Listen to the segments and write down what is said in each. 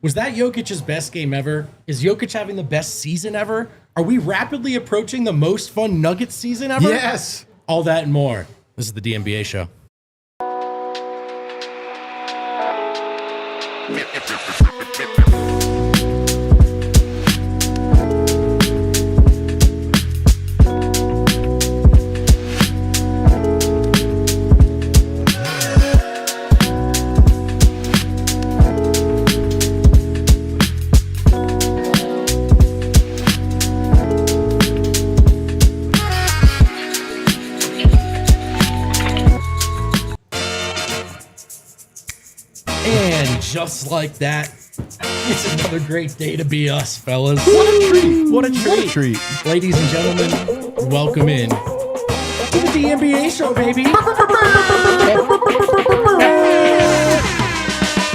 Was that Jokic's best game ever? Is Jokic having the best season ever? Are we rapidly approaching the most fun Nuggets season ever? Yes. All that and more. This is the DNVR show. Just like that, it's another great day to be us, fellas. What a treat. What a treat. What a treat. Ladies and gentlemen, welcome in to the DNVR show, baby.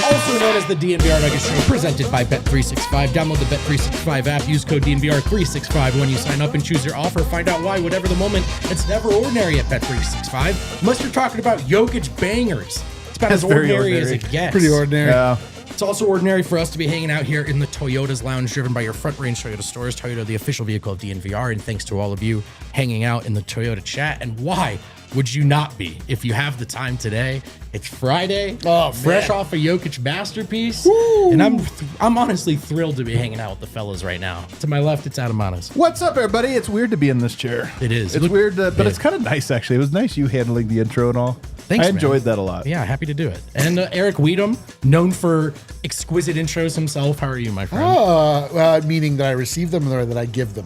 Also known as the DNVR Nuggets show, presented by Bet365. Download the Bet365 app. Use code DNVR365 when you sign up and choose your offer. Find out why, whatever the moment, it's never ordinary at Bet365. Unless you're talking about Jokic bangers. It's about as ordinary as it gets. Pretty ordinary. Yeah. It's also ordinary for us to be hanging out here in the Toyota's lounge, driven by your Front Range Toyota stores. Toyota, the official vehicle of DNVR, and thanks to all of you hanging out in the Toyota chat. And why would you not be if you have the time today? It's Friday, fresh off a Jokic masterpiece, and I'm honestly thrilled to be hanging out with the fellas right now. To my left, it's Adamanas. What's up, everybody? It's weird to be in this chair. It is. It's weird, but it's kind of nice, actually. It was nice you handling the intro and all. Thanks, I enjoyed that a lot. Yeah, happy to do it. And Eric Weedham, known for exquisite intros himself. How are you, my friend? Meaning that I receive them or that I give them.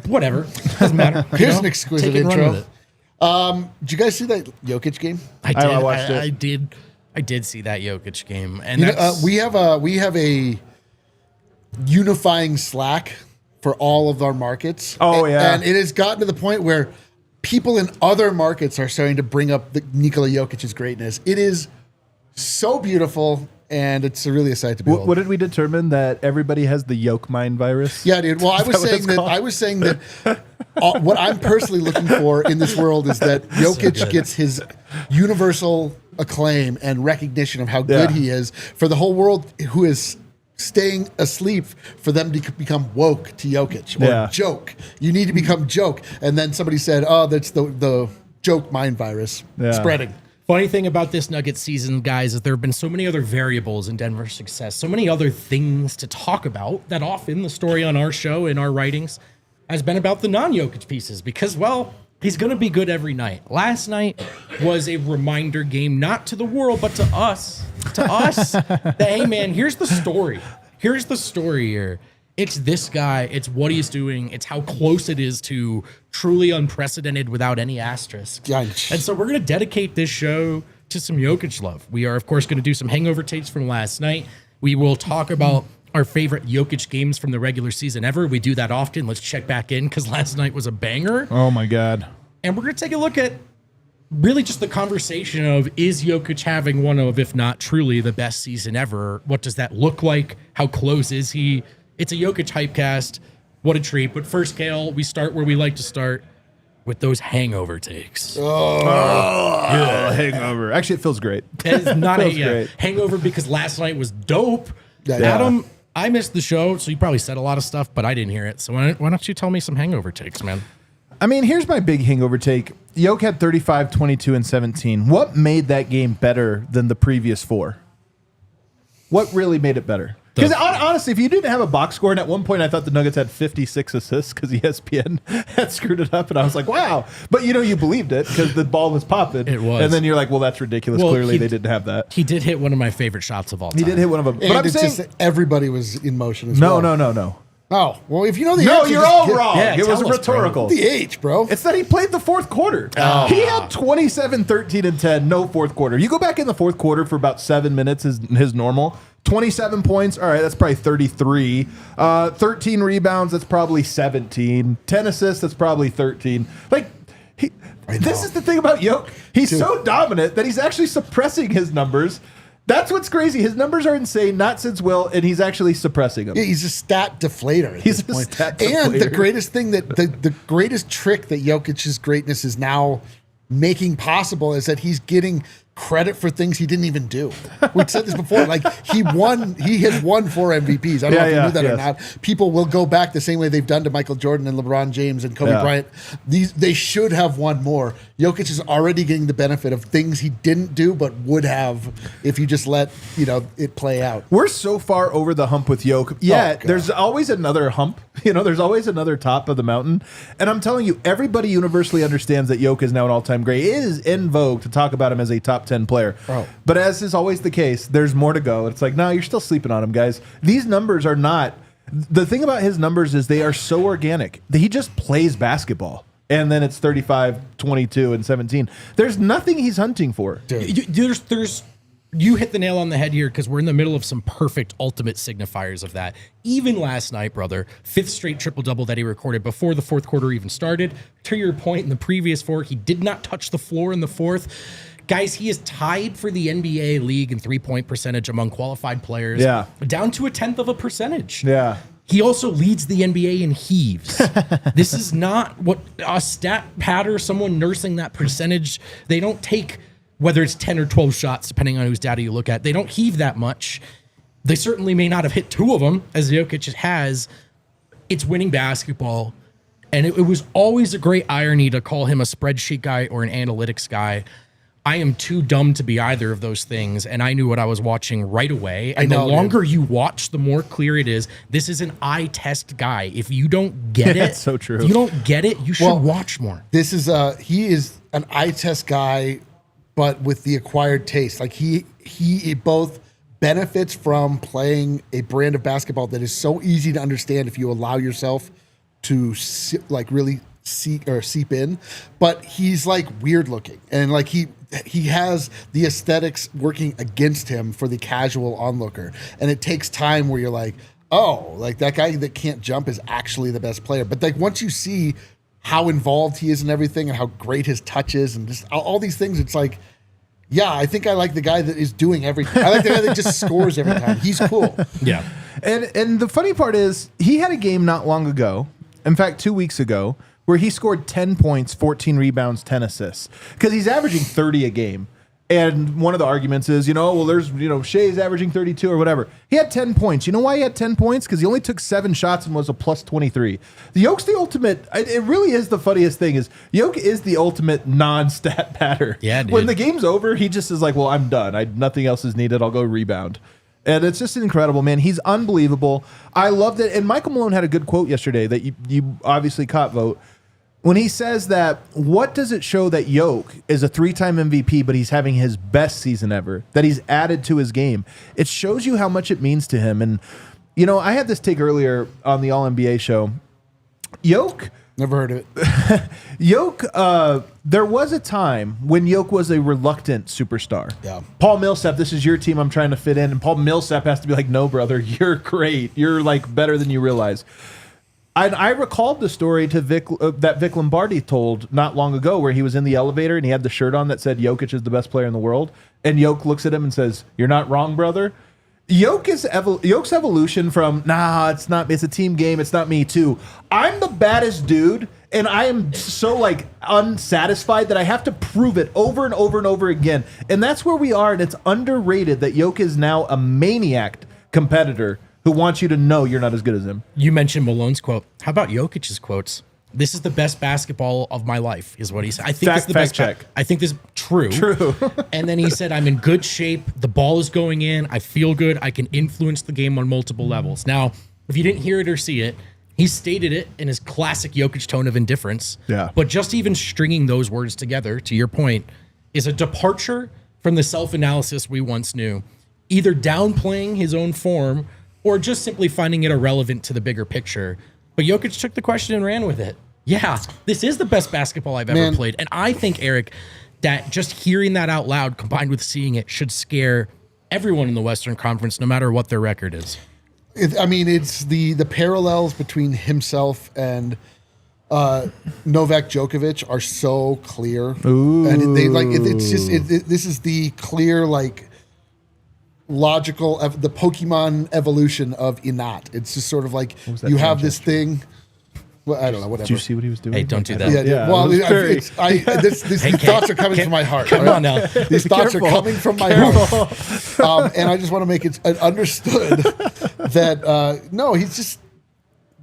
Whatever. Doesn't matter. Here's an exquisite Take it and run intro. with it. Did you guys see that Jokic game? I did. I watched it. I did see that Jokic game, and We have a unifying Slack for all of our markets. Oh, yeah. And it has gotten to the point where people in other markets are starting to bring up the Nikola Jokic's greatness. It is so beautiful, and it's really a sight to behold. What did we determine? That everybody has the Yoke Mind virus? Yeah, dude. Well, I was saying that what I'm personally looking for in this world is that Jokic gets his universal acclaim and recognition of how good he is for the whole world who is staying asleep, for them to become woke to Jokic or joke. You need to become joke. And then somebody said, oh, that's the joke mind virus spreading. Funny thing about this Nuggets season, guys, is there have been so many other variables in Denver's success, so many other things to talk about that often the story on our show, in our writings, has been about the non-Jokic pieces because, well, he's going to be good every night. Last night was a reminder game, not to the world, but to us, that, hey, man, here's the story. Here's the story here. It's this guy. It's what he's doing. It's how close it is to truly unprecedented without any asterisk. Yikes. And so we're going to dedicate this show to some Jokic love. We are, of course, going to do some hangover takes from last night. We will talk about our favorite Jokic games from the regular season ever. We do that often. Let's check back in because last night was a banger. Oh, my God. And we're going to take a look at really just the conversation of, is Jokic having one of, if not truly, the best season ever? What does that look like? How close is he? It's a Jokic Hypecast. What a treat. But first, Kale, we start where we like to start, with those hangover takes. Hangover. Actually, it feels great. It is not Feels a great. hangover because last night was dope. Yeah. Adam, I missed the show, so you probably said a lot of stuff, but I didn't hear it. So why don't you tell me some hangover takes, man? I mean, here's my big hangover take. Jokic had 35, 22, and 17. What made that game better than the previous four? What really made it better? Because honestly, if you didn't have a box score, and at one point I thought the Nuggets had 56 assists because ESPN had screwed it up, and I was like, wow. But you believed it because the ball was popping. It was. And then you're like, well, that's ridiculous. Well, Clearly they didn't have that. He did hit one of my favorite shots of all time. He did hit one of them. And But I'm it's saying, just that everybody was in motion as well. no. Oh, well, if you know the No, answer, you're just all get wrong. Yeah, It was tell us, bro. rhetorical. The H, bro. It's that he played the fourth quarter. Oh. He had 27, 13, and 10, no fourth quarter. You go back in the fourth quarter for about 7 minutes, his normal. 27 points, all right, that's probably 33. 13 rebounds, that's probably 17. 10 assists, that's probably 13. This is the thing about Jokic. He's so dominant that he's actually suppressing his numbers. That's what's crazy. His numbers are insane, not since Will, and he's actually suppressing them. Yeah, he's a stat deflator at He's this point. a stat And the deflator. greatest thing that the greatest trick that Jokic's greatness is now making possible is that he's getting credit for things he didn't even do. We've said this before. Like he has won 4 MVPs. I don't know if you knew that or not. People will go back the same way they've done to Michael Jordan and LeBron James and Kobe Bryant. They should have won more. Jokic is already getting the benefit of things he didn't do but would have if you just let it play out. We're so far over the hump with Jokic. Yet there's always another hump. There's always another top of the mountain. And I'm telling you, everybody universally understands that Jokic is now an all-time great. It is in vogue to talk about him as a top 10 player. But as is always the case, there's more to go. It's like, no, you're still sleeping on him, guys. These numbers are not. The thing about his numbers is they are so organic. He just plays basketball. And then it's 35, 22, and 17. There's nothing he's hunting for. You hit the nail on the head here because we're in the middle of some perfect ultimate signifiers of that. Even last night, brother, 5th straight triple-double that he recorded before the fourth quarter even started. To your point, in the previous 4, he did not touch the floor in the fourth. Guys, he is tied for the NBA league in three-point percentage among qualified players. Yeah. Down to 0.1%. Yeah. He also leads the NBA in heaves. This is not what a stat pad or someone nursing that percentage. They don't take, whether it's 10 or 12 shots, depending on whose data you look at. They don't heave that much. They certainly may not have hit 2 of them, as Jokic has. It's winning basketball. And it was always a great irony to call him a spreadsheet guy or an analytics guy. I am too dumb to be either of those things, and I knew what I was watching right away. And the longer you watch, the more clear it is. This is an eye test guy. If you don't get it, that's so true. If you don't get it, you should watch more. This is he is an eye test guy, but with the acquired taste. Like he both benefits from playing a brand of basketball that is so easy to understand if you allow yourself to really seep in, but he's like weird looking, and like he has the aesthetics working against him for the casual onlooker, and it takes time where you're like, oh, like that guy that can't jump is actually the best player. But like once you see how involved he is in everything and how great his touch is and just all these things, it's like, yeah, I think I like the guy that is doing everything. I like the guy that just scores every time. He's cool. Yeah. And the funny part is he had a game not long ago, in fact 2 weeks ago, where he scored 10 points, 14 rebounds, 10 assists. Because he's averaging 30 a game. And one of the arguments is, there's, Shea's averaging 32 or whatever. He had 10 points. You know why he had 10 points? Because he only took 7 shots and was a plus 23. The Jokic, the ultimate, it really is the funniest thing is Jokic is the ultimate non-stat patter. Yeah, dude. When the game's over, he just is like, well, I'm done. Nothing else is needed. I'll go rebound. And it's just incredible, man. He's unbelievable. I loved it. And Michael Malone had a good quote yesterday that you obviously caught, Vogt. When he says that, what does it show that Jokic is a 3-time MVP, but he's having his best season ever, that he's added to his game? It shows you how much it means to him. And, I had this take earlier on the All-NBA show. Jokic. Never heard of it. Jokic, there was a time when Jokic was a reluctant superstar. Yeah. Paul Millsap, this is your team I'm trying to fit in. And Paul Millsap has to be like, no, brother, you're great. You're like better than you realize. I recalled the story to that Vic Lombardi told not long ago where he was in the elevator and he had the shirt on that said Jokic is the best player in the world. And Jokic looks at him and says, you're not wrong, brother. Jokic's evolution from, it's not, it's a team game, it's not me too. I'm the baddest dude and I am so unsatisfied that I have to prove it over and over and over again. And that's where we are, and it's underrated that Jokic is now a maniac competitor who wants you to know you're not as good as him. You mentioned Malone's quote. How about Jokic's quotes? This is the best basketball of my life, is what he said. I think it's the best. Check. I think this is true. True. And then he said, I'm in good shape. The ball is going in. I feel good. I can influence the game on multiple levels. Now, if you didn't hear it or see it, he stated it in his classic Jokic tone of indifference. Yeah. But just even stringing those words together, to your point, is a departure from the self-analysis we once knew, either downplaying his own form or just simply finding it irrelevant to the bigger picture. But Jokic took the question and ran with it. Yeah, this is the best basketball I've ever played. And I think, Eric, that just hearing that out loud combined with seeing it should scare everyone in the Western Conference, no matter what their record is. It's the parallels between himself and Novak Djokovic are so clear. Ooh. And this is the clear, logical, the Pokemon evolution of Inat. It's just sort of like you have this thing. Well, I don't know. Whatever. Did you see what he was doing? Hey, don't do that. Yeah. Well, these thoughts are coming from my heart. Come on now. These thoughts are coming from my heart. And I just want to make it understood that no, he's just.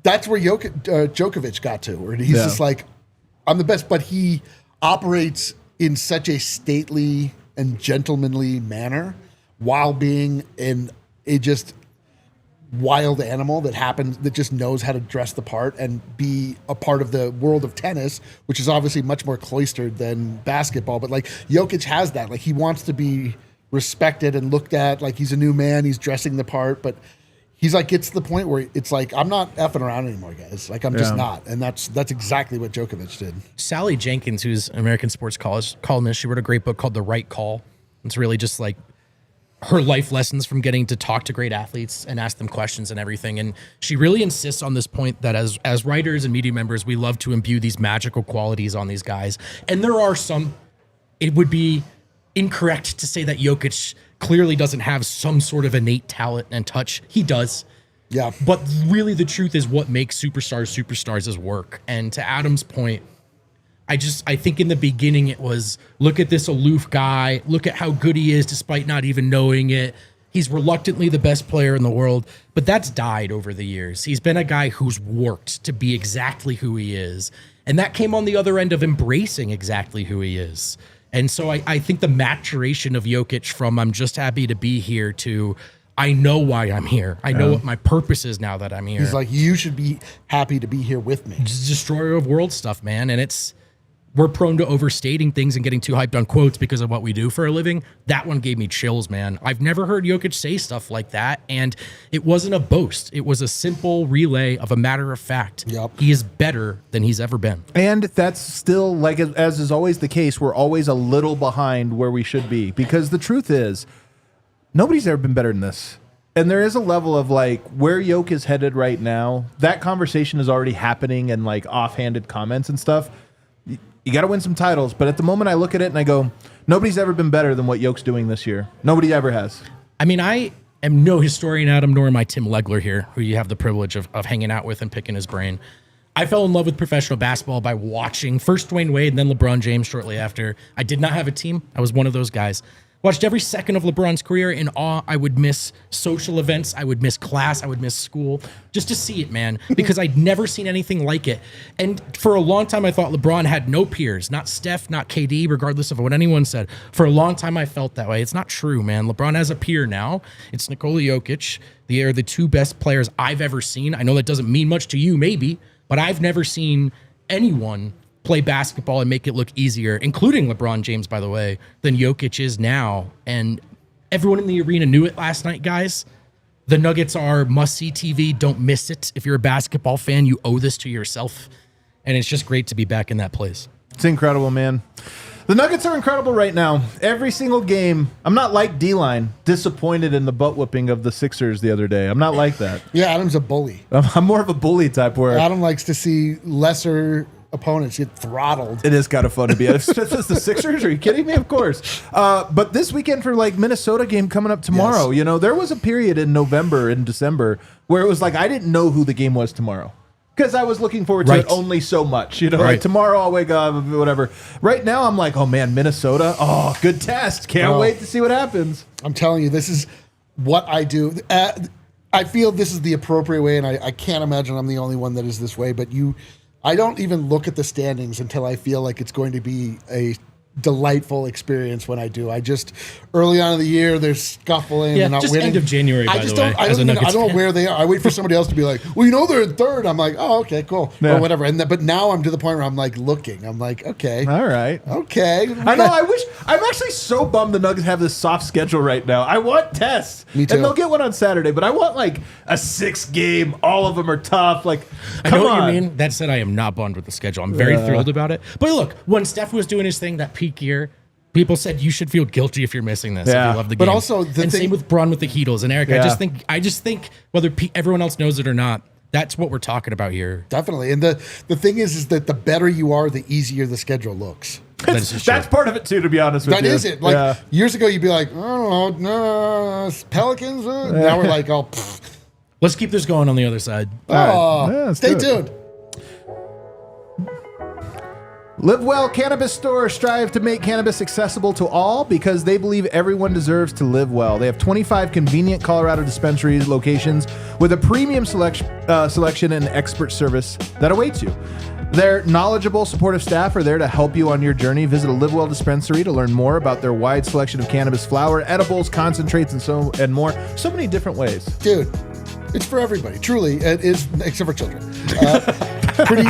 That's where Jokic got to, where he's just like, I'm the best, but he operates in such a stately and gentlemanly manner while being in a just wild animal that just knows how to dress the part and be a part of the world of tennis, which is obviously much more cloistered than basketball. But like Jokic has that, like he wants to be respected and looked at like he's a new man, he's dressing the part, but he's like, gets to the point where it's like, I'm not effing around anymore, guys. Like, I'm just not. And that's exactly what Jokic did. Sally Jenkins, who's an American sports columnist, she wrote a great book called The Right Call. It's really just like her life lessons from getting to talk to great athletes and ask them questions and everything. And she really insists on this point that as writers and media members, we love to imbue these magical qualities on these guys. And there are some, it would be incorrect to say that Jokic clearly doesn't have some sort of innate talent and touch. He does. Yeah. But really the truth is what makes superstars is work. And to Adam's point, I think in the beginning it was, look at this aloof guy, look at how good he is despite not even knowing it. He's reluctantly the best player in the world, but that's died over the years. He's been a guy who's worked to be exactly who he is. And that came on the other end of embracing exactly who he is. And so I think the maturation of Jokic from I'm just happy to be here to I know why I'm here. I know what my purpose is now that I'm here. He's like, you should be happy to be here with me. Just destroyer of world stuff, man. And we're prone to overstating things and getting too hyped on quotes because of what we do for a living. That one gave me chills, man. I've never heard Jokic say stuff like that. And it wasn't a boast. It was a simple relay of a matter of fact. Yep. He is better than he's ever been. And that's still, like, as is always the case, we're always a little behind where we should be. Because the truth is, nobody's ever been better than this. And there is a level of, like, where Jokic is headed right now, that conversation is already happening in, like, offhanded comments and stuff. You got to win some titles, but at the moment I look at it and I go, nobody's ever been better than what Jokic's doing this year. Nobody ever has. I mean, I am no historian, Adam, nor am I Tim Legler here, who you have the privilege of hanging out with and picking his brain. I fell in love with professional basketball by watching first Dwayne Wade and then LeBron James shortly after. I did not have a team. I was one of those guys. Watched every second of LeBron's career in awe. I would miss social events. I would miss class. I would miss school just to see it, man, because I'd never seen anything like it. And for a long time, I thought LeBron had no peers, not Steph, not KD, regardless of what anyone said. For a long time, I felt that way. It's not true, man. LeBron has a peer now. It's Nikola Jokic. They are the two best players I've ever seen. I know that doesn't mean much to you, maybe, but I've never seen anyone play basketball and make it look easier, including LeBron James, by the way, than Jokic is now. And everyone in the arena knew it last night, guys. The Nuggets are must-see TV. Don't miss it. If you're a basketball fan, you owe this to yourself. And it's just great to be back in that place. It's incredible, man. The Nuggets are incredible right now. Every single game, I'm not like D-Line, disappointed in the butt whipping of the Sixers the other day. I'm not like that. Yeah, Adam's a bully. I'm more of a bully type where Adam likes to see lesser opponents get throttled. it is kind of fun to be. It's just the Sixers. Are you kidding me? Of course. But this weekend for like Minnesota game coming up tomorrow, you know, there was a period in November and December where it was like I didn't know who the game was tomorrow because I was looking forward to it only so much. You know, like tomorrow I'll wake up, whatever. Right now I'm like, oh man, Minnesota. Oh, good test. Can't wait to see what happens. I'm telling you, this is what I do. I feel this is the appropriate way, and I can't imagine I'm the only one that is this way, but I don't even look at the standings until I feel like it's going to be a delightful experience when I do. I just, early on in the year, there's scuffling and not just winning. End of January, by the way. I don't know where they are. I wait for somebody else to be like, well, you know, they're in third. I'm like, oh, okay, cool. Yeah. Or whatever. But now I'm to the point where I'm like looking. I'm like, okay. All right. Okay. I know. I'm actually so bummed the Nuggets have this soft schedule right now. I want tests. Me too. And they'll get one on Saturday, but I want like a 6-game. All of them are tough. Like, I come know on. what you mean. That said, I am not bummed with the schedule. I'm very thrilled about it. But look, when Steph was doing his thing that peak year, people said you should feel guilty if you're missing this. If you love the game. But also, same with Braun with the Heatles and Eric. Yeah. I just think whether everyone else knows it or not, that's what we're talking about here. Definitely. And the thing is that the better you are, the easier the schedule looks. That's part of it too, to be honest with you. That is it. Like years ago, you'd be like, I don't know, no, Pelicans. Now we're like, oh, pfft. Let's keep this going on the other side. All right. Stay tuned. Live Well Cannabis Stores strive to make cannabis accessible to all because they believe everyone deserves to live well. They have 25 convenient Colorado dispensaries locations with a premium selection and expert service that awaits you. Their knowledgeable, supportive staff are there to help you on your journey. Visit a Live Well dispensary to learn more about their wide selection of cannabis flower, edibles, concentrates, and more. So many different ways. Dude, it's for everybody. Truly, it is, except for children.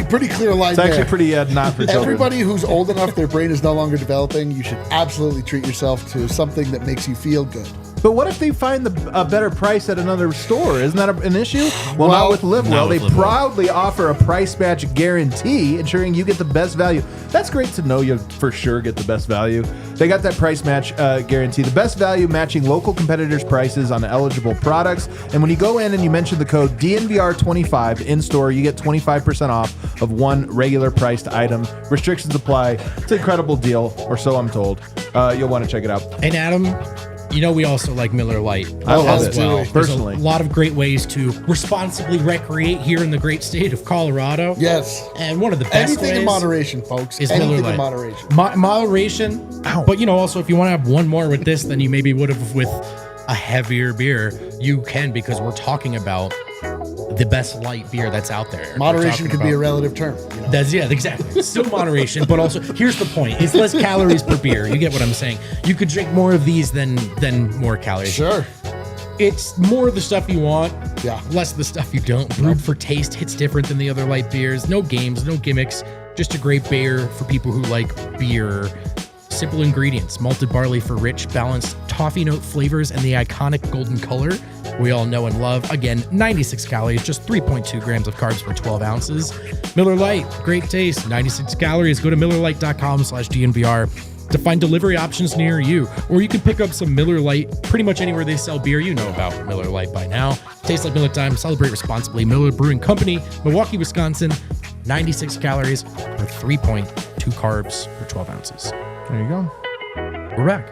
Pretty clear line It's actually there. pretty not for children. Everybody who's old enough, their brain is no longer developing, you should absolutely treat yourself to something that makes you feel good. But what if they find a better price at another store? Isn't that an issue? Well, not with Live Well. not with They Live Well. proudly offer a price match guarantee, ensuring you get the best value. That's great to know you for sure get the best value. They got that price match guarantee. The best value matching local competitors' prices on eligible products. And when you go in and you mention the code DNVR25 in store, you get 25% off of one regular priced item. Restrictions apply. It's an incredible deal, or so I'm told. You'll want to check it out. And Adam, you know we also like Miller Lite I love it, well. personally. There's a lot of great ways to responsibly recreate here in the great state of Colorado. Yes. And one of the best Anything ways in moderation, folks. is Anything Miller in Lite. moderation. Moderation. Ow. But, you know, also if you want to have one more with this than you maybe would have with a heavier beer, you can, because we're talking about the best light beer that's out there. We're Moderation talking could be a about- relative term. You know? That's, yeah, exactly. Still moderation, but also here's the point: it's less calories per beer. You get what I'm saying? You could drink more of these than more calories. Sure. It's more of the stuff you want, Yeah. less of the stuff you don't. Brewed for taste, hits different than the other light beers. No games, no gimmicks. Just a great beer for people who like beer. Simple ingredients: malted barley for rich, balanced toffee note flavors and the iconic golden color we all know and love. Again, 96 calories, just 3.2 grams of carbs per 12 ounces. Miller Lite, great taste, 96 calories. Go to MillerLite.com/DNVR to find delivery options near you. Or you can pick up some Miller Lite pretty much anywhere they sell beer. You know about Miller Lite by now. Tastes like Miller time. Celebrate responsibly. Miller Brewing Company, Milwaukee, Wisconsin. 96 calories or 3.2 carbs per 12 ounces. There you go. We're back.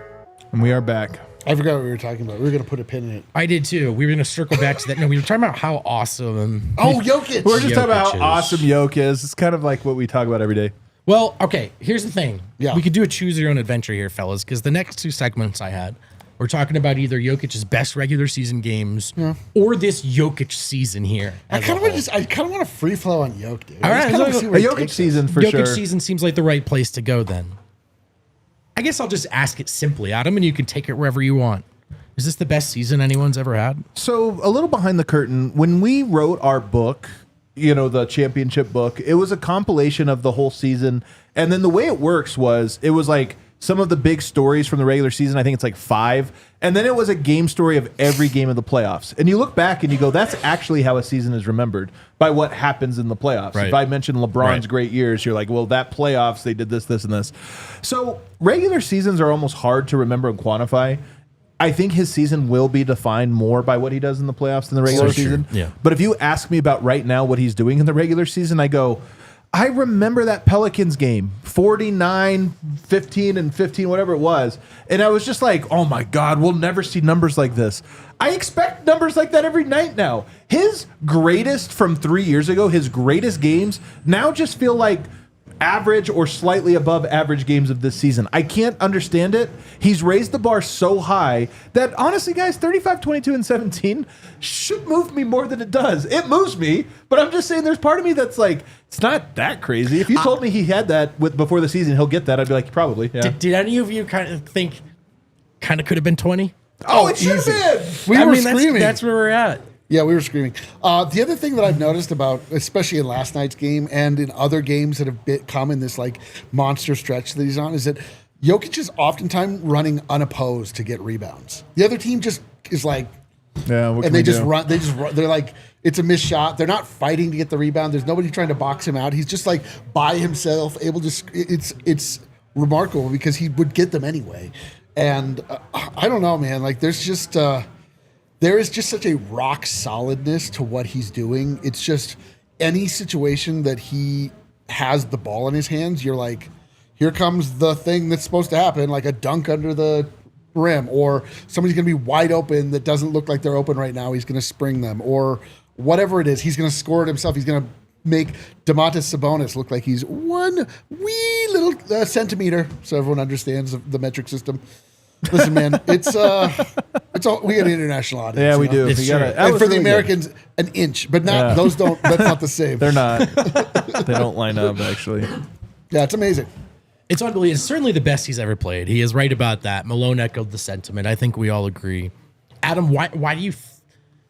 And we are back. I forgot what we were talking about. We were going to put a pin in it. I did too. We were going to circle back to that. No, we were talking about how awesome. Oh, Jokic. We're just talking about Jokic how is. awesome Jokic is. It's kind of like what we talk about every day. Well, okay, here's the thing. Yeah. We could do a choose your own adventure here, fellas, because the next two segments I had, we're talking about either Jokic's best regular season games or this Jokic season here. I kind of want a free flow on Jokic, dude. All I right, just kinda wanna so see A where he Jokic takes us. season for Jokic sure. season seems like the right place to go then. I guess I'll just ask it simply, Adam, and you can take it wherever you want. Is this the best season anyone's ever had? So a little behind the curtain, when we wrote our book, you know, the championship book, it was a compilation of the whole season. And then the way it works was, it was like some of the big stories from the regular season. I think it's like 5. And then it was a game story of every game of the playoffs. And you look back and you go, that's actually how a season is remembered, by what happens in the playoffs. Right. If I mentioned LeBron's Right. great years, you're like, well, that playoffs, they did this, this, and this. So regular seasons are almost hard to remember and quantify. I think his season will be defined more by what he does in the playoffs than the regular So true. season. Yeah. But if you ask me about right now what he's doing in the regular season, I go, I remember that Pelicans game, 49, 15, and 15, whatever it was. And I was just like, oh my God, we'll never see numbers like this. I expect numbers like that every night now. His greatest from 3 years ago, his greatest games now just feel like average or slightly above average games of this season. I can't understand it. He's raised the bar so high that honestly, guys, 35, 22, and 17 should move me more than it does. It moves me, but I'm just saying there's part of me that's like, it's not that crazy. If you told me he had that before the season, he'll get that, I'd be like, probably, yeah. Did any of you kind of think could have been 20? Oh, it should have easy. been. We were that's- screaming. That's where we're at. Yeah, we were screaming. The other thing that I've noticed about, especially in last night's game and in other games that have come in this like monster stretch that he's on, is that Jokic is oftentimes running unopposed to get rebounds. The other team just is like, Yeah, what can and they we just do? run. They just run. They're like, it's a missed shot. They're not fighting to get the rebound. There's nobody trying to box him out. He's just like by himself, able to. It's remarkable because he would get them anyway. And I don't know, man. Like there's just. There is just such a rock solidness to what he's doing. It's just any situation that he has the ball in his hands, you're like, here comes the thing that's supposed to happen, like a dunk under the rim, or somebody's going to be wide open that doesn't look like they're open right now. He's going to spring them, or whatever it is. He's going to score it himself. He's going to make Domantas Sabonis look like he's one wee little centimeter, so everyone understands the metric system. Listen, man, it's all we got an international audience. Yeah, we do. It's We true. gotta- that And was for the really good. Americans, an inch, but not those don't. That's not the same. They're not. They don't line up, actually. Yeah, it's amazing. It's unbelievable. It's certainly the best he's ever played. He is right about that. Malone echoed the sentiment. I think we all agree. Adam, why do you?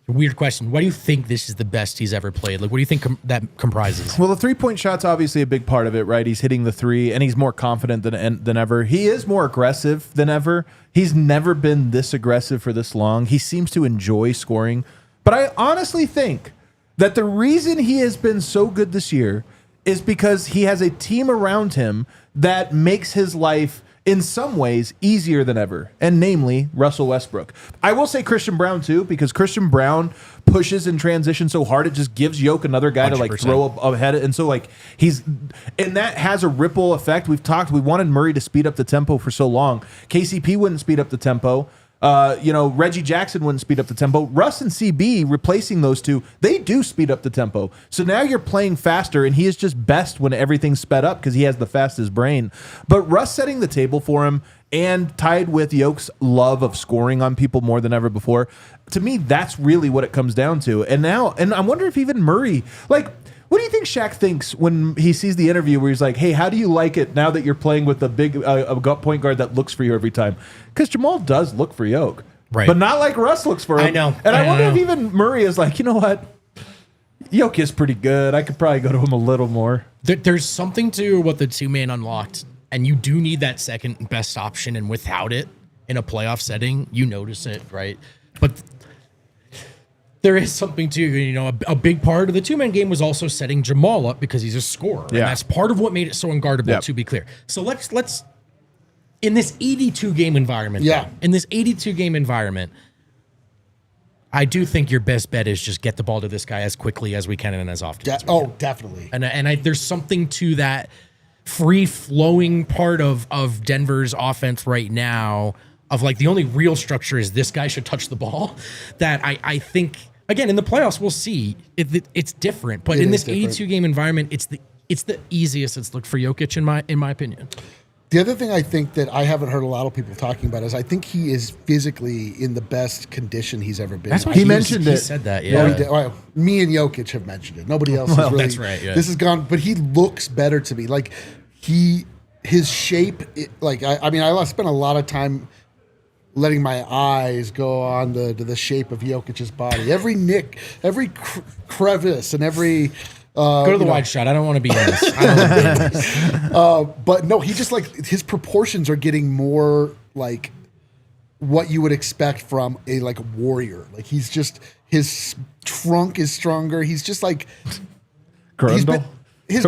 Weird question. Why do you think this is the best he's ever played? Like, what do you think that comprises? Well, the 3-point shot's obviously a big part of it, right? He's hitting the three, and he's more confident than ever. He is more aggressive than ever. He's never been this aggressive for this long. He seems to enjoy scoring. But I honestly think that the reason he has been so good this year is because he has a team around him that makes his life in some ways easier than ever, and namely Russell Westbrook. I will say Christian Brown too, because Christian Brown pushes in transition so hard it just gives Jokic another guy 100%. To like throw up ahead, and so like and that has a ripple effect. We wanted Murray to speed up the tempo for so long. KCP wouldn't speed up the tempo. Reggie Jackson wouldn't speed up the tempo. Russ and CB replacing those two, they do speed up the tempo. So now you're playing faster, and he is just best when everything's sped up because he has the fastest brain. But Russ setting the table for him and tied with Jokic's love of scoring on people more than ever before, to me, that's really what it comes down to. And I wonder if even Murray, like, what do you think Shaq thinks when he sees the interview where he's like, hey, how do you like it now that you're playing with a big point guard that looks for you every time? Because Jamal does look for Jokic. Right. But not like Russ looks for him. I know. And I wonder if even Murray is like, you know what? Jokic is pretty good. I could probably go to him a little more. There's something to what the two-man unlocked, and you do need that second best option, and without it in a playoff setting, you notice it, right? But there is something to, a big part of the two-man game was also setting Jamal up because he's a scorer. And that's part of what made it so unguardable, to be clear. So let's in this 82 game environment, I do think your best bet is just get the ball to this guy as quickly as we can and as often as we can. Definitely. And there's something to that free-flowing part of Denver's offense right now of like the only real structure is this guy should touch the ball that I think, again, in the playoffs, we'll see. It's different. But in this 82-game environment, it's the easiest it's looked for Jokic, in my opinion. The other thing I think that I haven't heard a lot of people talking about is I think he is physically in the best condition he's ever been. That's what he mentioned it. He said that, yeah. Well, me and Jokic have mentioned it. Nobody else has really. That's right, yeah. This has gone, but he looks better to me. Like his shape, I spent a lot of time letting my eyes go on to the shape of Jokic's body. Every nick, every crevice, and every... Go to the wide shot. I don't want to be in this. But no, he just like his proportions are getting more like what you would expect from a like warrior. Like he's just his trunk is stronger. He's just like Grundle? His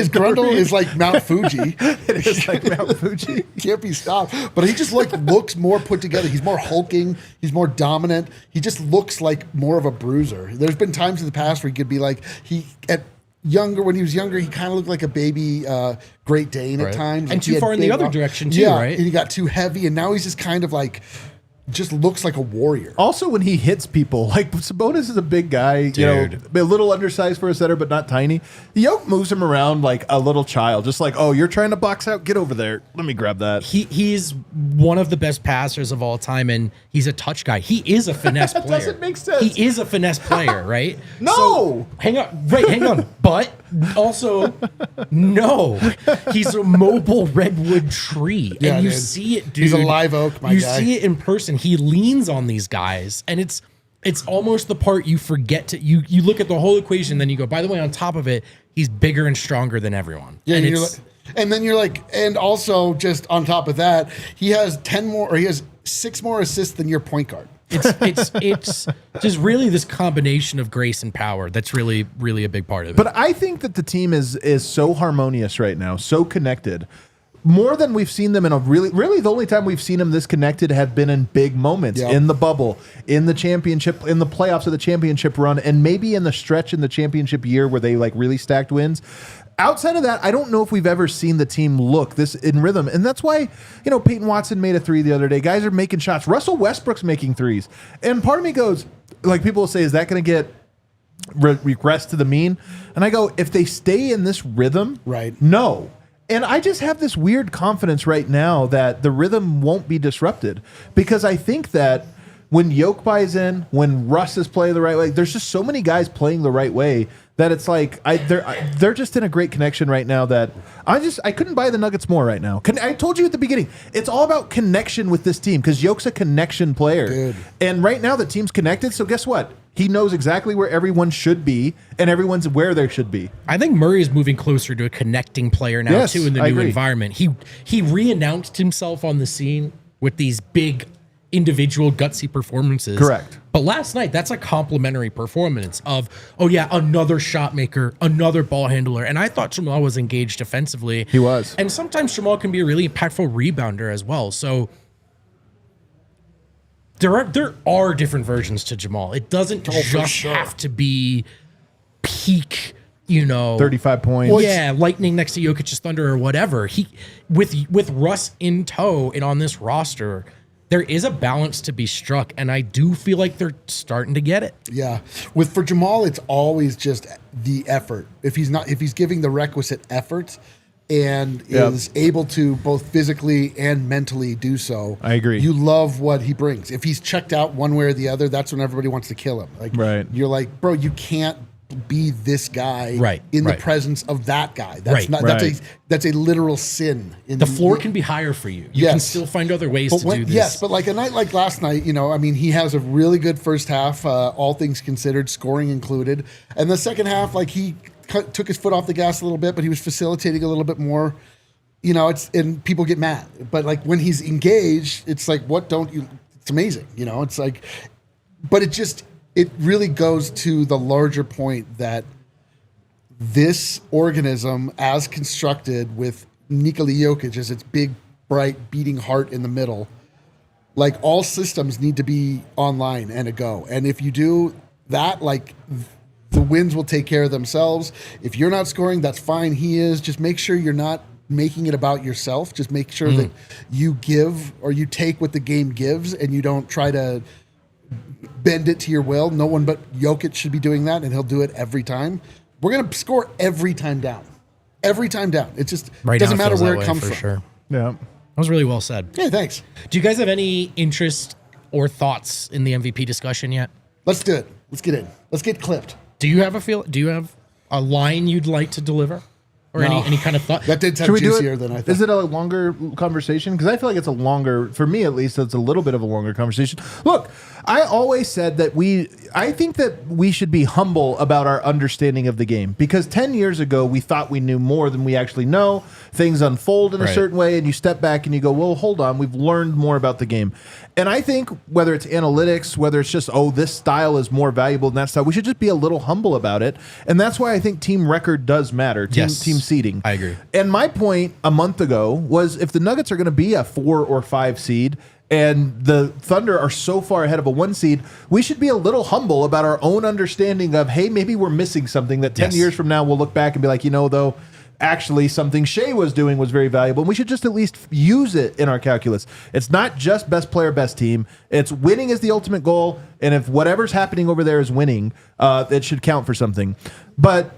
grundle is like Mount Fuji. It is like Mount Fuji. Can't be stopped. But he just like looks more put together. He's more hulking. He's more dominant. He just looks like more of a bruiser. There's been times in the past where he could be like when he was younger, he kind of looked like a baby Great Dane at times. And like too far in the other direction too, right? And he got too heavy, and now he's just kind of like just looks like a warrior. Also, when he hits people, like Sabonis is a big guy, a little undersized for a center, but not tiny. Jokic moves him around like a little child, just like, oh, you're trying to box out? Get over there. Let me grab that. He's one of the best passers of all time, and he's a touch guy. He is a finesse player. Doesn't make sense. He is a finesse player, right? No. So, hang on. But also, no. He's a mobile redwood tree, and you see it, dude. He's a live oak, my guy. You see it in person. He leans on these guys, and it's almost the part you forget to you look at the whole equation, then you go, by the way, on top of it, he's bigger and stronger than everyone. Yeah, and then you're like, and also just on top of that, he has 6 more assists than your point guard. It's just really this combination of grace and power that's really, really a big part of it. But I think that the team is so harmonious right now, so connected. More than we've seen them in a really the only time we've seen them this connected have been in big moments, in the bubble, in the championship, in the playoffs of the championship run, and maybe in the stretch in the championship year where they like really stacked wins. Outside of that, I don't know if we've ever seen the team look this in rhythm. And that's why, Peyton Watson made a 3 the other day. Guys are making shots. Russell Westbrook's making 3s. And part of me goes, like people will say, is that going to get regress to the mean. And I go, if they stay in this rhythm, Right. no. And I just have this weird confidence right now that the rhythm won't be disrupted, because I think that when Jokic buys in, when Russ is playing the right way, there's just so many guys playing the right way that it's like they're just in a great connection right now that I couldn't buy the Nuggets more right now. I told you at the beginning, it's all about connection with this team because Jokic's a connection player. Dude. And right now the team's connected, so guess what? He knows exactly where everyone should be, and everyone's where they should be. I think Murray is moving closer to a connecting player now, Yes, too, in the I new agree. environment. He re-announced himself on the scene with these big individual gutsy performances. Correct. But last night, that's a complimentary performance of, oh yeah, another shot maker, another ball handler. And I thought Jamal was engaged defensively. He was. And sometimes Jamal can be a really impactful rebounder as well. So there are different versions to Jamal. It doesn't just have to be peak, 35 points. yeah, lightning next to Jokic's Thunder or whatever. He with Russ in tow and on this roster, there is a balance to be struck, and I do feel like they're starting to get it. Yeah. For Jamal, it's always just the effort. If he's giving the requisite effort and is able to both physically and mentally do so, I agree. You love what he brings. If he's checked out one way or the other, that's when everybody wants to kill him. Like, Right. You're like, bro, you can't be this guy Right, in the right. presence of that guy. That's Right, not right. that's a literal sin. The floor can be higher for you. You can Yes. still find other ways to do this. Yes, but like a night like last night, he has a really good first half, all things considered, scoring included. And the second half, like he took his foot off the gas a little bit, but he was facilitating a little bit more. And people get mad. But like when he's engaged, it's like, what don't you? It's amazing. It's like, but it really goes to the larger point that this organism, as constructed with Nikola Jokic as its big, bright, beating heart in the middle, like all systems need to be online and a go. And if you do that, like the wins will take care of themselves. If you're not scoring, that's fine. He is. Just make sure you're not making it about yourself. Just make sure that you give or you take what the game gives and you don't try to bend it to your will. No one but Jokic should be doing that, and he'll do it every time. We're going to score every time down. Every time down. It just doesn't matter where it comes from. Sure. Yeah. That was really well said. Yeah, thanks. Do you guys have any interest or thoughts in the MVP discussion yet? Let's do it. Let's get in. Let's get clipped. Do you have a line you'd like to deliver? Or No. any kind of thought? That did sound Should we do juicier it? than I thought. Is it a longer conversation? Because I feel like it's a longer, for me at least, it's a little bit of a longer conversation. Look, I always said that I think that we should be humble about our understanding of the game. Because 10 years ago, we thought we knew more than we actually know. Things unfold in a Right. certain way, and you step back and you go, well, hold on, we've learned more about the game. And I think whether it's analytics, whether it's just, this style is more valuable than that style, we should just be a little humble about it. And that's why I think team record does matter, team seeding. I agree. And my point a month ago was if the Nuggets are going to be a 4 or 5 seed and the Thunder are so far ahead of a 1 seed, we should be a little humble about our own understanding of, hey, maybe we're missing something that 10 years from now we'll look back and be like, though, actually something Shea was doing was very valuable. And we should just at least use it in our calculus. It's not just best player, best team. It's winning is the ultimate goal. And if whatever's happening over there is winning, it should count for something. But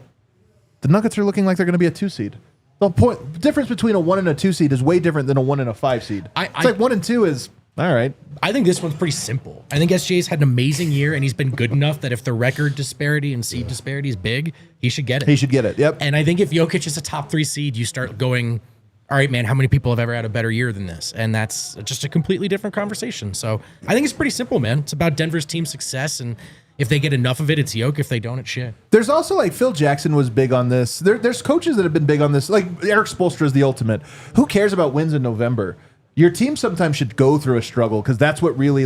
the Nuggets are looking like they're going to be a 2 seed. The difference between a 1 and a 2 seed is way different than a 1 and a 5 seed. It's like 1 and 2 is all right. I think this one's pretty simple. I think SJ's had an amazing year, and he's been good enough that if the record disparity and seed disparity is big, he should get it. He should get it. Yep. And I think if Jokic is a top 3 seed, you start going, all right, man, how many people have ever had a better year than this? And that's just a completely different conversation. So I think it's pretty simple, man. It's about Denver's team success, and if they get enough of it, it's Jokic. If they don't, it's shit. There's also like Phil Jackson was big on this. There's coaches that have been big on this. Like Eric Spoelstra is the ultimate. Who cares about wins in November? Your team sometimes should go through a struggle because that's what really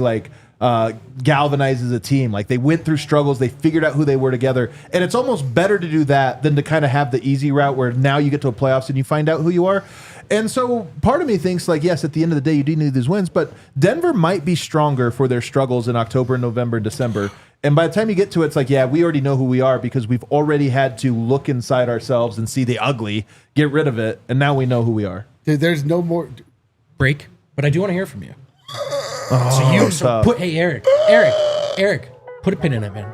galvanizes a team. Like they went through struggles, they figured out who they were together, and it's almost better to do that than to kind of have the easy route where now you get to a playoffs and you find out who you are. And so part of me thinks like, yes, at the end of the day, you do need these wins, but Denver might be stronger for their struggles in October, November, and December. And by the time you get to it, it's like, yeah, we already know who we are because we've already had to look inside ourselves and see the ugly, get rid of it, and now we know who we are. Dude, there's no more. Break, but I do want to hear from you. Eric, Eric, put a pin in it, man.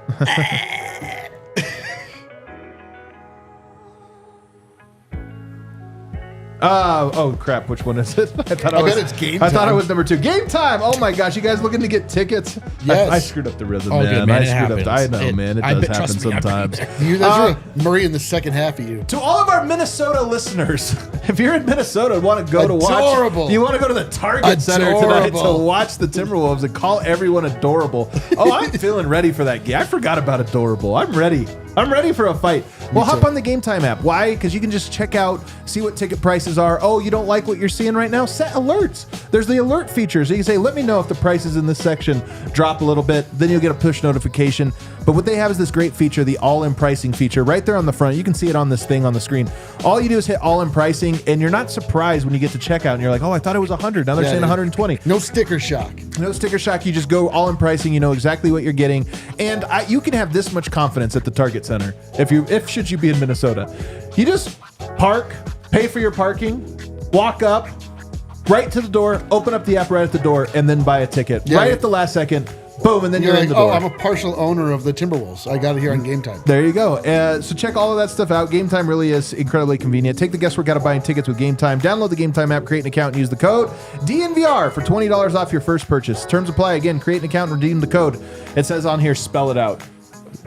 Oh crap! Which one is it? I bet it's Game I thought it Time. was number 2. Game Time. Oh my gosh! You guys looking to get tickets? Yes. I screwed up the rhythm, Oh, man. good, man. I It screwed up. happens. I know, man. It I does bet- happen trust me, I've been sometimes. there. That's Murray in the second half of you. To all of our Minnesota listeners, if you're in Minnesota and want to go to Adorable. watch, you want to go to the Target Center tonight to Adorable. watch the Timberwolves and call everyone adorable. Oh, I'm feeling ready for that game. I forgot about adorable. I'm ready. I'm ready for a fight. Well, hop on the Game Time app. Why? Because you can just check out, see what ticket prices are. Oh, you don't like what you're seeing right now? Set alerts. There's the alert feature. So you can say, let me know if the prices in this section drop a little bit. Then you'll get a push notification. But what they have is this great feature, the all-in pricing feature, right there on the front. You can see it on this thing on the screen. All you do is hit all-in pricing, and you're not surprised when you get to checkout, and you're like, oh, I thought it was 100. Now they're saying 120. No sticker shock. No sticker shock. You just go all in pricing. You know exactly what you're getting, and you can have this much confidence at the Target Center if should you be in Minnesota. You just park, pay for your parking, walk up, right to the door, open up the app right at the door, and then buy a ticket right at the last second. Boom, and then you're You're in like, the door. I'm a partial owner of the Timberwolves. I got it here on Game Time. There you go. So check all of that stuff out. Game Time really is incredibly convenient. Take the guesswork out of buying tickets with Game Time. Download the Game Time app, create an account, and use the code DNVR for $20 off your first purchase. Terms apply. Again, create an account and redeem the code. It says on here, spell it out.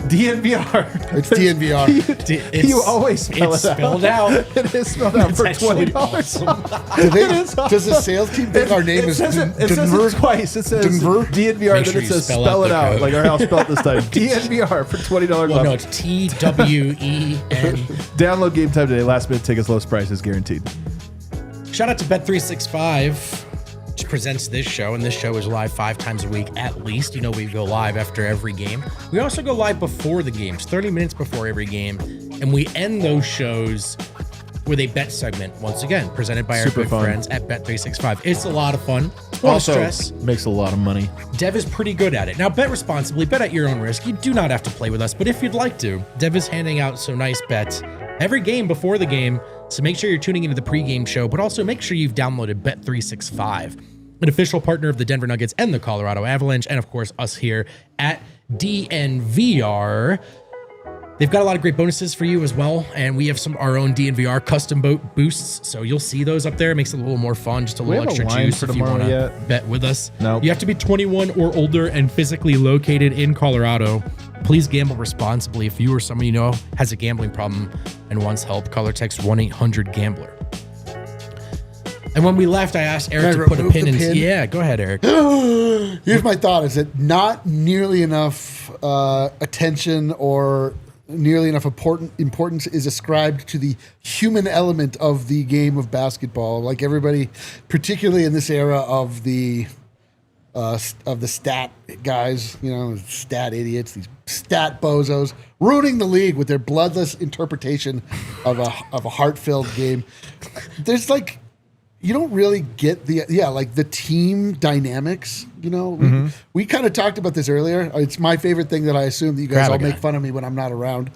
DNVR. It's DNVR. You always spell It's it out. spelled out. It is spelled out for actually $20. awesome. Does the sales team think our name is It says Denver? it twice. It says Denver? DNVR, Make then sure it you says spell spell out it the out, code. like our house spelled this time. DNVR for $20 Well, off. no, it's TWEN. Download Game Time today. Last minute tickets, lowest prices guaranteed. Shout out to Bet365, which presents this show, and this show is live 5 times a week at least. You know, we go live after every game. We also go live before the games, 30 minutes before every game, and we end those shows with a bet segment, once again, presented by our Super good fun. friends at Bet365. It's a lot of fun. It's a lot of Also, stress. makes a lot of money. Dev is pretty good at it. Now, bet responsibly, bet at your own risk. You do not have to play with us, but if you'd like to, Dev is handing out some nice bets every game before the game, so make sure you're tuning into the pregame show, but also make sure you've downloaded Bet365, an official partner of the Denver Nuggets and the Colorado Avalanche, and of course, us here at DNVR. They've got a lot of great bonuses for you as well, and we have our own DNVR custom boat boosts, so you'll see those up there. It makes it a little more fun, just a little have a extra line juice for if you tomorrow want to yet? bet with us. Nope. You have to be 21 or older and physically located in Colorado. Please gamble responsibly. If you or someone you know has a gambling problem and wants help, call or text 1-800-GAMBLER. And when we left, I asked Eric Can I to put a remove pin the in. pin? Yeah, go ahead, Eric. Here's my thought: is that not nearly enough attention or nearly enough importance is ascribed to the human element of the game of basketball? Like everybody, particularly in this era of the stat guys, you know, stat idiots, these stat bozos, ruining the league with their bloodless interpretation of a heart-filled game. There's like, you don't really get the team dynamics. You know, we kind of talked about this earlier. It's my favorite thing that I assume that you guys Grab a all guy. make fun of me when I'm not around.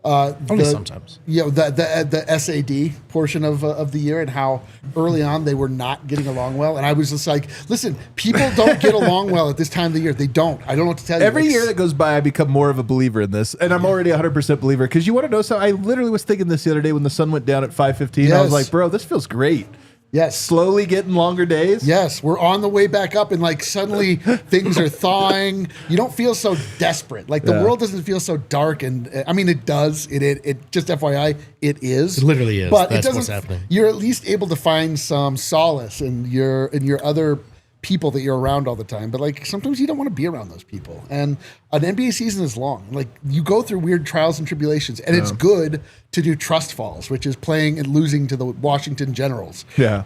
Only sometimes. You know, the SAD portion of the year and how early on they were not getting along well. And I was just like, listen, people don't get along well at this time of the year. They don't. I don't know what to tell you. Every year that goes by, I become more of a believer in this, and I'm already 100% believer. Because you want to know something? I literally was thinking this the other day when the sun went down at 5:15. I was Yes. like, bro, this feels great. Yes. Slowly getting longer days. Yes, we're on the way back up, and like suddenly things are thawing. You don't feel so desperate. Like the world doesn't feel so dark, and I mean it does. It just FYI, it is. It literally is. But That's it doesn't. what's happening. You're at least able to find some solace in your other people that you're around all the time. But like sometimes you don't want to be around those people. And an NBA season is long. Like you go through weird trials and tribulations, and it's good to do trust falls, which is playing and losing to the Washington Generals. Yeah.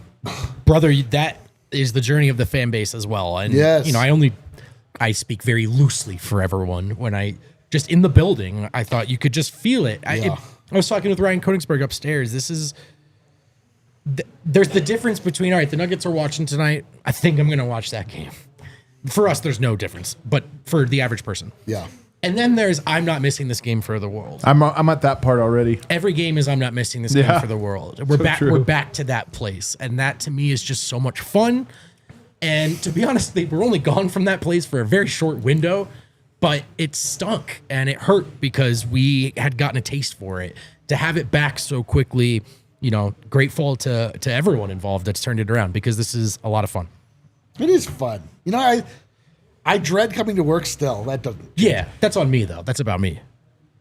Brother, that is the journey of the fan base as well. And, Yes. you know, I speak very loosely for everyone. When I just in the building, I thought you could just feel it. I was talking with Ryan Koenigsberg upstairs. There's the difference between, all right, the Nuggets are watching tonight. I think I'm going to watch that game. For us, there's no difference, but for the average person. Yeah. And then there's, I'm not missing this game for the world. I'm at that part already. Every game is, I'm not missing this game for the world. We're back. true. We're back to that place, and that to me is just so much fun. And to be honest, they were only gone from that place for a very short window, but it stunk and it hurt because we had gotten a taste for it. To have it back so quickly grateful to everyone involved that's turned it around, because this is a lot of fun. It is fun. I dread coming to work still. That doesn't. Yeah, that's on me though. That's about me.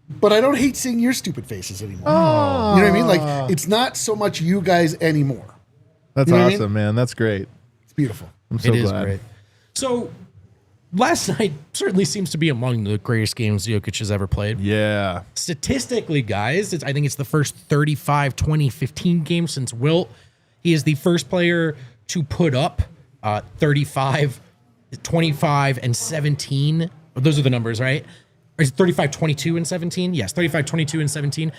But I don't hate seeing your stupid faces anymore. Oh. You know what I mean? Like, it's not so much you guys anymore. That's awesome, man. That's great. It's beautiful. I'm so glad. It is great. So, last night certainly seems to be among the greatest games Jokic has ever played. Yeah. Statistically, guys, I think it's the first 35, 20, 15 games since Wilt. He is the first player to put up 35, 25, and 17. Those are the numbers, right? Or is it 35, 22, and 17? Yes, 35, 22, and 17.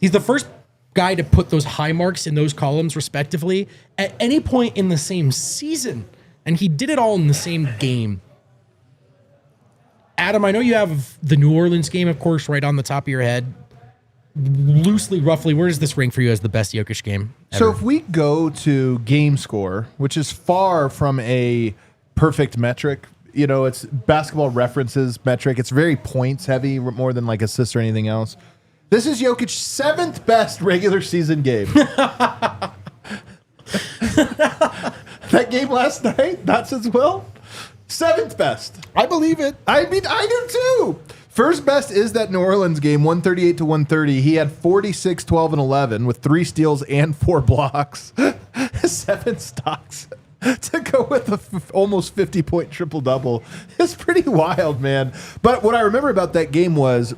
He's the first guy to put those high marks in those columns, respectively, at any point in the same season. And he did it all in the same game. Adam, I know you have the New Orleans game, of course, right on the top of your head. Loosely, roughly, where does this rank for you as the best Jokic game ever? So if we go to game score, which is far from a perfect metric, it's basketball references metric. It's very points heavy, more than like assists or anything else. This is Jokic's 7th best regular season game. That game last night, not since Will, 7th best. I believe it. I mean, I do too. First best is that New Orleans game, 138 to 130. He had 46, 12, and 11 with 3 steals and 4 blocks. 7 stocks to go with a almost 50-point triple-double. It's pretty wild, man. But what I remember about that game was,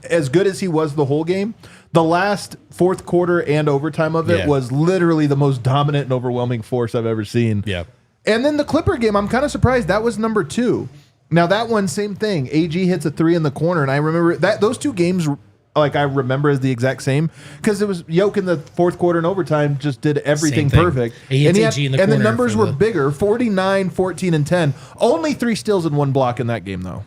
as good as he was the whole game, the last fourth quarter and overtime of it was literally the most dominant and overwhelming force I've ever seen. Yeah. And then the Clipper game, I'm kind of surprised that was number 2. Now that one, same thing. AG hits a 3 in the corner, and I remember that those two games, like I remember as the exact same, because it was Jokic in the fourth quarter and overtime just did everything perfect. And the numbers were bigger, 49, 14, and 10. Only 3 steals and 1 block in that game, though.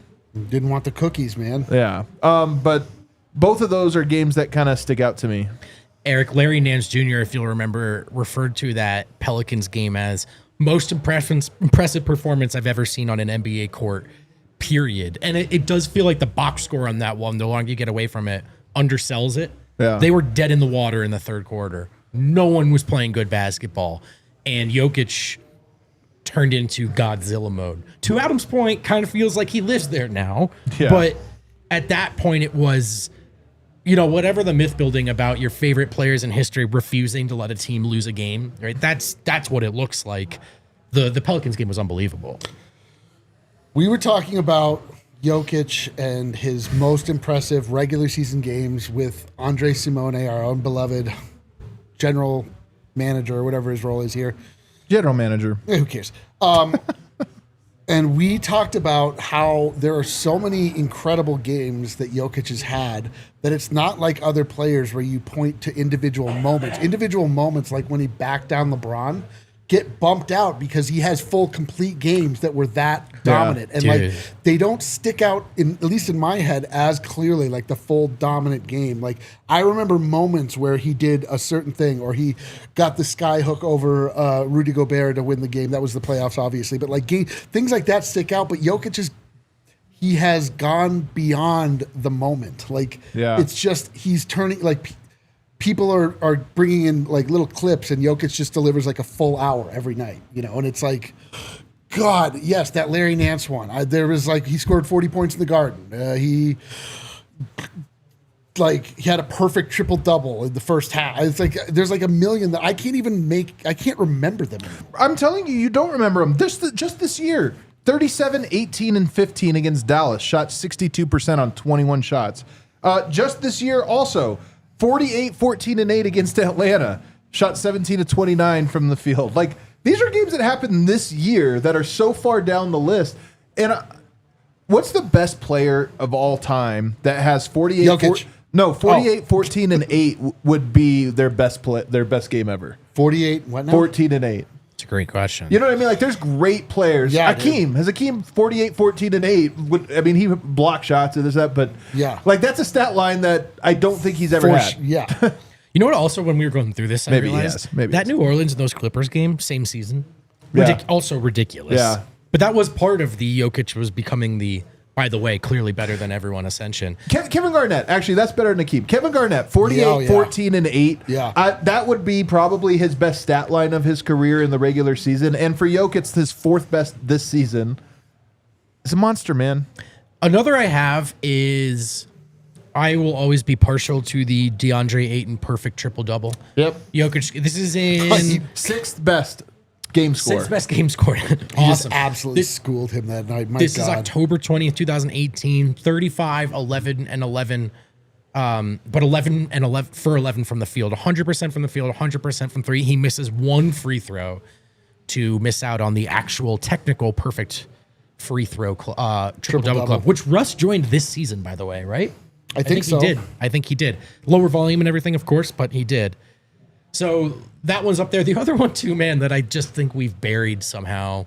Didn't want the cookies, man. Yeah. But both of those are games that kind of stick out to me. Eric, Larry Nance Jr., if you'll remember, referred to that Pelicans game as most impressive performance I've ever seen on an NBA court, period. And it does feel like the box score on that one, the longer you get away from it, undersells it. Yeah. They were dead in the water in the third quarter. No one was playing good basketball. And Jokic turned into Godzilla mode. To Adam's point, kind of feels like he lives there now. Yeah. But at that point, it was, whatever the myth building about your favorite players in history refusing to let a team lose a game, right? That's what it looks like. The Pelicans game was unbelievable. We were talking about Jokic and his most impressive regular season games with Andre Simone, our own beloved general manager, or whatever his role is here. General manager. Who cares? And we talked about how there are so many incredible games that Jokic has had that it's not like other players where you point to individual moments. Individual moments, like when he backed down LeBron, get bumped out because he has full, complete games that were that dominant. And like they don't stick out, at least in my head, as clearly like the full dominant game. Like I remember moments where he did a certain thing, or he got the sky hook over Rudy Gobert to win the game. That was the playoffs, obviously. But like things like that stick out. But Jokic he has gone beyond the moment. Like it's just he's turning like. People are bringing in like little clips, and Jokic just delivers like a full hour every night, and it's like, God, yes, that Larry Nance one. There was like, he scored 40 points in the Garden. He had a perfect triple double in the first half. It's like, there's like a million that I can't remember them anymore. I'm telling you, you don't remember them. Just this year, 37, 18, and 15 against Dallas, shot 62% on 21 shots. Just this year also, 48, 14, and 8 against Atlanta. Shot 17 to 29 from the field. Like, these are games that happened this year that are so far down the list. And what's the best player of all time that has 48? Jokic. 48, 14, and 8 would be their best game ever. 48, what now? 14 and 8. It's a great question. You know what I mean? Like, there's great players. Yeah, Hakeem 48, 14, and 8. He blocked shots and this, that, but like, that's a stat line that I don't think he's ever had. Yeah. You know what? Also, when we were going through this, I realized that New Orleans and those Clippers game, same season, also ridiculous. Yeah. But that was part of the Jokic was becoming the By the way, clearly better than everyone Ascension. Kevin Garnett, actually, that's better than Akeem. Kevin Garnett, 48, 14, and 8. Yeah. That would be probably his best stat line of his career in the regular season. And for Jokic, his 4th best this season. It's a monster, man. Another I have is I will always be partial to the DeAndre Ayton perfect triple-double. Yep. Jokic, this is in 6th best game score. 6th best game score. He Awesome. just absolutely schooled him that night. My This God. is October 20th, 2018. 35, 11, and 11. But 11 and 11 for 11 from the field. 100% from the field, 100% from 3. He misses one free throw to miss out on the actual technical perfect free throw triple-double club, which Russ joined this season, by the way, right? I think so. He did. I think he did. Lower volume and everything, of course, but he did. So that one's up there. The other one, too, man, that I just think we've buried somehow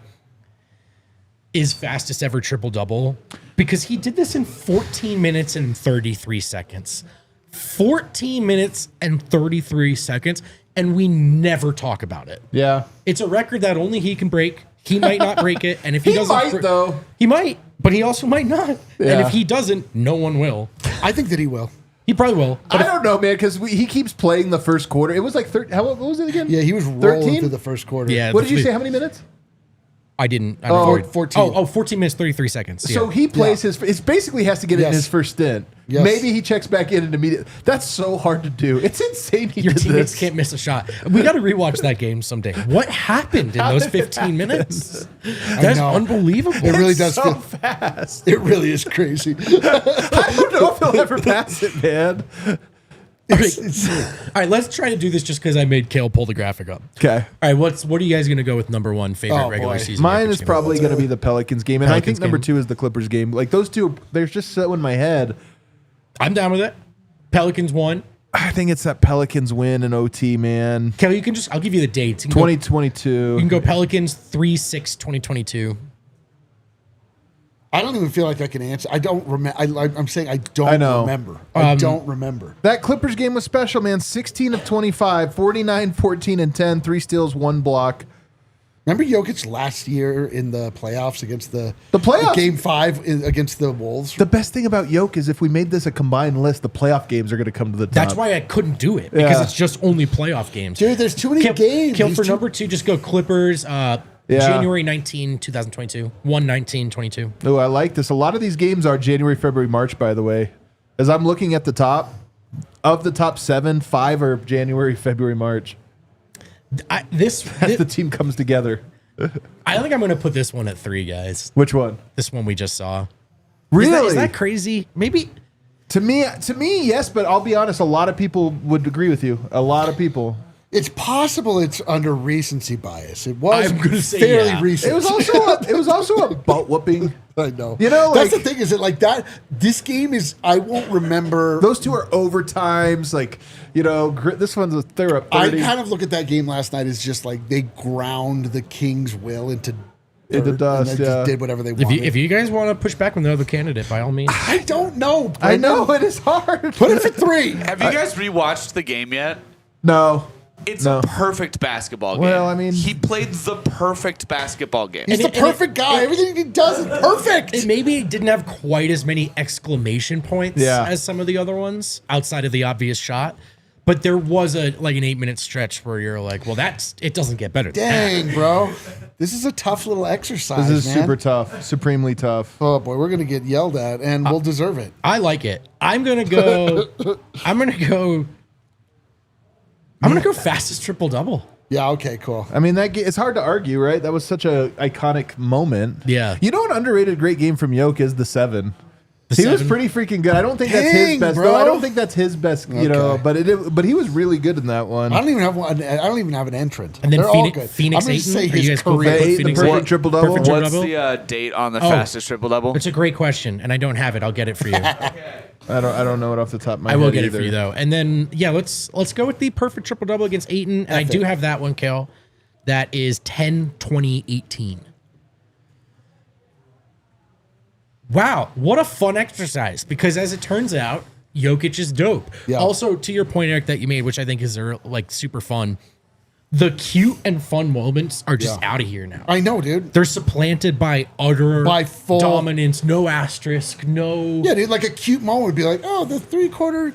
is fastest ever triple-double, because he did this in 14 minutes and 33 seconds. 14 minutes and 33 seconds, and we never talk about it. Yeah. It's a record that only he can break. He might not break it, and if he doesn't, might, though. He might, but he also might not. And Yeah. if he doesn't, no one will. I think that he will. He probably will. I don't know, man, because he keeps playing the first quarter. It was like, what was it again? Yeah, he was rolling 13? through the first quarter. Yeah. What did you say? How many minutes? I didn't. I Oh, don't know. 14. 14 minutes, 33 seconds. So Yeah. he plays it basically has to get it in Yes. his first stint. Yes. Maybe he checks back in and immediately. That's so hard to do. It's insane he Your did teammates this. can't miss a shot. We got to rewatch that game someday. What happened in those 15 minutes? That's know. unbelievable. It really does so feel fast. It really is crazy. I don't know if he'll ever pass it, man. All right, let's try to do this just because I made Kale pull the graphic up. Okay. All right, what are you guys going to go with number one favorite Oh, regular boy. season? Mine Jokic is game? probably going to be the Pelicans game, and I Pelicans think number game. 2 is the Clippers game. Like those two, they're just so in my head. I'm down with it. Pelicans won. I think it's that Pelicans win in OT, man. Kale, you can just, I'll give you the dates. You can go- 2022. You can go Pelicans 3-6-2022. I don't even feel like I can answer. I don't remember. I'm saying I don't I know. remember. I don't remember. That Clippers game was special, man. 16 of 25, 49, 14, and 10, 3 steals, 1 block. Remember Jokic last year in the playoffs against the playoffs? Game 5 against the Wolves? The best thing about Jokic is if we made this a combined list, the playoff games are going to come to the top. That's why I couldn't do it, because Yeah. it's just only playoff games. Dude, there's too many games. Kill These for two- number 2, just go Clippers, January 19, 2022. 1/19/22. Oh, I like this. A lot of these games are January, February, March, by the way. As I'm looking at the top, of the top 7, 5 are January, February, March. This As the team comes together. I think I'm going to put this one at 3, guys. Which one? This one we just saw. Really? Is that crazy? Maybe. To me, yes, but I'll be honest, a lot of people would agree with you. A lot of people. It's possible it's under recency bias. It was I'm gonna say fairly yeah. recent. It was also a butt whooping. I know. You know, that's like- the thing. Is it like that? This game is. I won't remember. Those two are overtimes. Like, this one's they're up 30. I kind of look at that game last night as just like they ground the Kings' will into dirt, dust, and then yeah. just did whatever they If wanted. you guys want to push back on the other candidate, by all means. I don't know. I Brendan. know it is hard. Put it for 3. Have you guys rewatched the game yet? No. It's No. a perfect basketball game. Well, I mean- he played the perfect basketball game. He's the perfect guy. Everything he does is perfect. It maybe didn't have quite as many exclamation points Yeah. as some of the other ones outside of the obvious shot. But there was an 8-minute stretch where you're like, well, it doesn't get better than that. Dang, bro. This is a tough little exercise, This is man. super tough. Supremely tough. Oh, boy. We're going to get yelled at, and we'll deserve it. I like it. I'm gonna go fastest triple double. Yeah, okay, cool. I mean, it's hard to argue, right? That was such a iconic moment. Yeah. You know, an underrated great game from Yoke is the 7. He was 7? pretty freaking good. I don't think that's his Dang, best. bro. Though. I don't think that's his best. Okay. But he was really good in that one. I don't even have one. I don't even have an entrant. And then They're all good. Phoenix I'm going to Ayton? say Are you his guys cool with career. that? The Phoenix perfect Ayton? triple double. Perfect What's triple-double? the date on the fastest triple double? It's a great question, and I don't have it. I'll get it for you. I don't know it off the top of my I head. will get it either. for you though. And then let's go with the perfect triple double against Ayton. And I do have that one, Kel. That is 10-20-18. Wow, what a fun exercise! Because as it turns out, Jokic is dope. Yeah. Also, to your point, Eric, that you made, which I think is super fun. the cute and fun moments are just out of here now. I know, dude. They're supplanted by utter full dominance, no asterisk, no. Yeah, dude, like a cute moment would be like, oh, the 3/4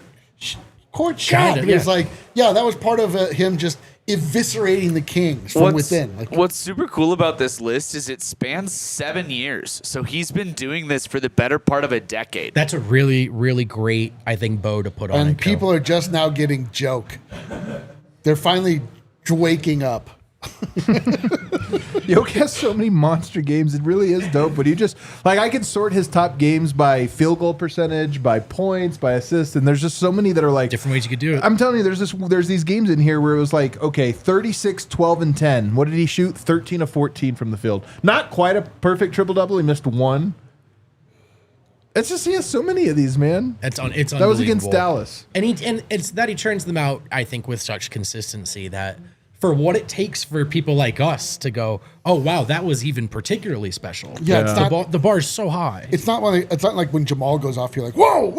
court shot. Kinda, And it's yeah. like, that was part of him just eviscerating the Kings from within. Like, What's super cool about this list is it spans 7 years. So he's been doing this for the better part of a decade. That's a really, really great, I think, bow to put on and it. people are just now getting joke. They're finally waking up. Jokic has so many monster games. It really is dope. But you just like I can sort his top games by field goal percentage, by points, by assists, and there's just so many that are like different ways you could do it. I'm telling you, there's these games in here where it was like, okay, 36, 12, and 10. What did he shoot? 13 of 14 from the field. Not quite a perfect triple double. He missed one. It's just he has so many of these, man. It's That was against unbelievable. Dallas. And it's that he turns them out, I think, with such consistency that for what it takes for people like us to go, oh wow, that was even particularly special. Yeah, it's not- the bar's so high. It's not like when Jamal goes off, you're like, whoa,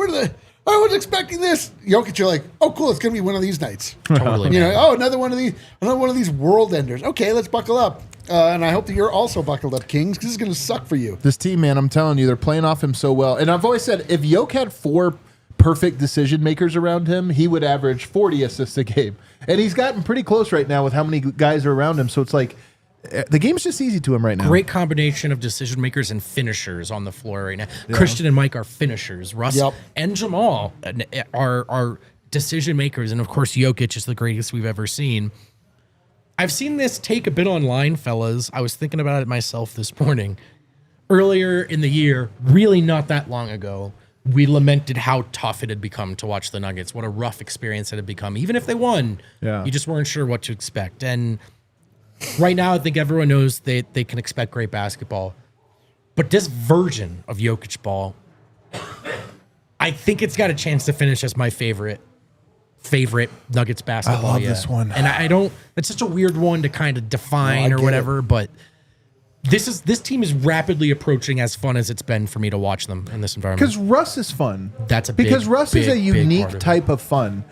I was expecting this. Jokic, you're like, oh cool, it's gonna be one of these nights. Totally, You man. know, oh, another one of these world enders. Okay, let's buckle up. And I hope that you're also buckled up, Kings, because this is gonna suck for you. This team, man, I'm telling you, they're playing off him so well. And I've always said, if Jokic had 4 perfect decision makers around him, he would average 40 assists a game. And he's gotten pretty close right now with how many guys are around him. So it's like the game's just easy to him right now. Great combination of decision makers and finishers on the floor right now. Christian and Mike are finishers. Russ and Jamal are decision makers. And of course, Jokic is the greatest we've ever seen. I've seen this take a bit online, fellas. I was thinking about it myself this morning. Earlier in the year, really not that long ago, we lamented how tough it had become to watch the Nuggets. What a rough experience it had become. Even if they won, you just weren't sure what to expect. And right now, I think everyone knows they can expect great basketball. But this version of Jokic ball, I think it's got a chance to finish as my favorite Nuggets basketball. I love this one. And I don't, it's such a weird one to kind of define or whatever, but this team is rapidly approaching as fun as it's been for me to watch them in this environment. Because Russ is fun. That's because Russ is a big unique part of it. type of fun.